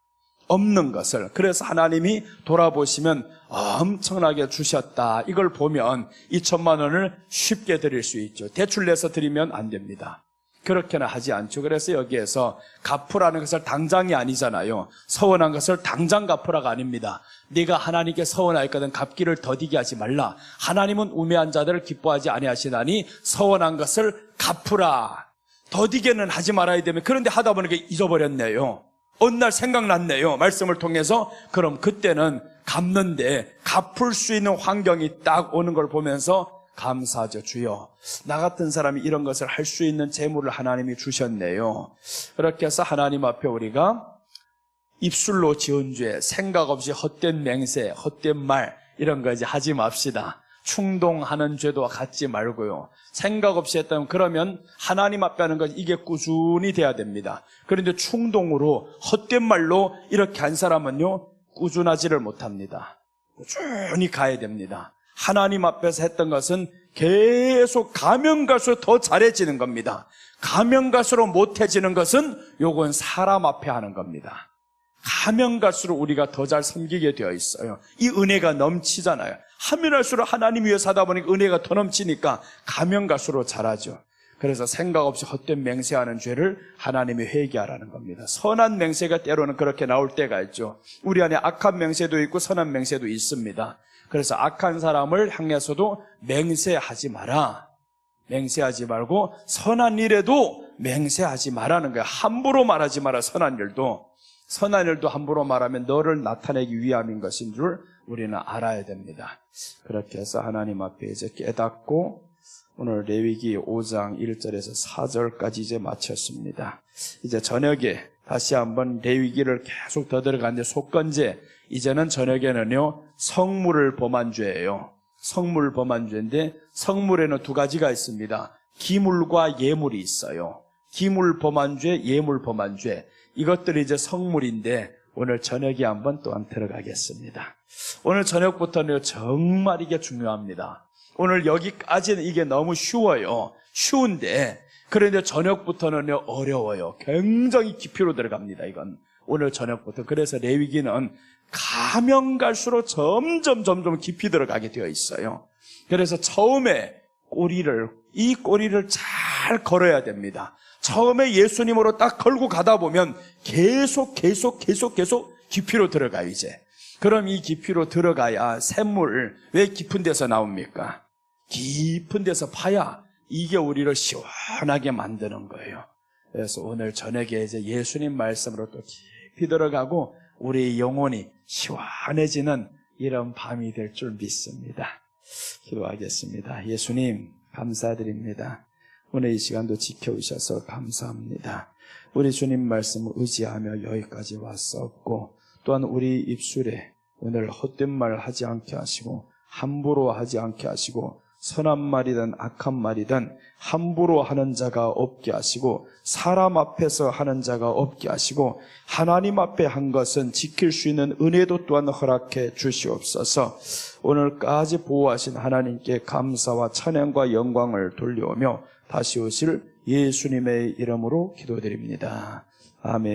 없는 것을. 그래서 하나님이 돌아보시면 엄청나게 주셨다. 이걸 보면 2천만 원을 쉽게 드릴 수 있죠. 대출 내서 드리면 안 됩니다. 그렇게는 하지 않죠. 그래서 여기에서 갚으라는 것을 당장이 아니잖아요. 서원한 것을 당장 갚으라가 아닙니다. 네가 하나님께 서원하였거든 갚기를 더디게 하지 말라. 하나님은 우매한 자들을 기뻐하지 아니하시나니 서원한 것을 갚으라. 더디게는 하지 말아야 되면, 그런데 하다 보니까 잊어버렸네요. 어느 날 생각났네요. 말씀을 통해서. 그럼 그때는 갚는데 갚을 수 있는 환경이 딱 오는 걸 보면서 감사하죠. 주여, 나 같은 사람이 이런 것을 할 수 있는 재물을 하나님이 주셨네요. 그렇게 해서 하나님 앞에 우리가 입술로 지은 죄, 생각 없이 헛된 맹세, 헛된 말 이런 거 이제 하지 맙시다. 충동하는 죄도 갖지 말고요. 생각 없이 했다면, 그러면 하나님 앞에 하는 것 이게 꾸준히 돼야 됩니다. 그런데 충동으로 헛된 말로 이렇게 한 사람은요, 꾸준하지를 못합니다. 꾸준히 가야 됩니다. 하나님 앞에서 했던 것은 계속 가면 갈수록 더 잘해지는 겁니다. 가면 갈수록 못해지는 것은 요건 사람 앞에 하는 겁니다. 가면 갈수록 우리가 더 잘 섬기게 되어 있어요. 이 은혜가 넘치잖아요. 하면 할수록 하나님 위해서 하다 보니까 은혜가 더 넘치니까 가면 갈수록 잘하죠. 그래서 생각 없이 헛된 맹세하는 죄를 하나님이 회개하라는 겁니다. 선한 맹세가 때로는 그렇게 나올 때가 있죠. 우리 안에 악한 맹세도 있고 선한 맹세도 있습니다. 그래서 악한 사람을 향해서도 맹세하지 마라. 맹세하지 말고 선한 일에도 맹세하지 말라는 거예요. 함부로 말하지 마라. 선한 일도 함부로 말하면 너를 나타내기 위함인 것인 줄 우리는 알아야 됩니다. 그렇게 해서 하나님 앞에 이제 깨닫고 오늘 레위기 5장 1절에서 4절까지 이제 마쳤습니다. 이제 저녁에 다시 한번 레위기를 계속 더 들어가는데 속건제, 이제는 저녁에는요 성물을 범한 죄예요. 성물 범한 죄인데 성물에는 두 가지가 있습니다. 기물과 예물이 있어요. 기물 범한 죄, 예물 범한 죄, 이것들이 이제 성물인데 오늘 저녁에 한번 또한 들어가겠습니다. 오늘 저녁부터는 정말 이게 중요합니다. 오늘 여기까지는 이게 너무 쉬워요. 쉬운데 그런데 저녁부터는 어려워요. 굉장히 깊이로 들어갑니다. 이건 오늘 저녁부터. 그래서 레위기는 가면 갈수록 점점 깊이 들어가게 되어 있어요. 그래서 처음에 이 꼬리를 잘 걸어야 됩니다. 처음에 예수님으로 딱 걸고 가다 보면 계속 깊이로 들어가요. 이제 그럼 이 깊이로 들어가야 샘물, 왜 깊은 데서 나옵니까? 깊은 데서 파야 이게 우리를 시원하게 만드는 거예요. 그래서 오늘 저녁에 이제 예수님 말씀으로 또 깊이 들어가고 우리의 영혼이 시원해지는 이런 밤이 될 줄 믿습니다. 기도하겠습니다. 예수님 감사드립니다. 오늘 이 시간도 지켜주셔서 감사합니다. 우리 주님 말씀을 의지하며 여기까지 왔었고, 또한 우리 입술에 오늘 헛된 말 하지 않게 하시고 함부로 하지 않게 하시고 선한 말이든 악한 말이든 함부로 하는 자가 없게 하시고 사람 앞에서 하는 자가 없게 하시고 하나님 앞에 한 것은 지킬 수 있는 은혜도 또한 허락해 주시옵소서. 오늘까지 보호하신 하나님께 감사와 찬양과 영광을 돌려오며 다시 오실 예수님의 이름으로 기도드립니다. 아멘.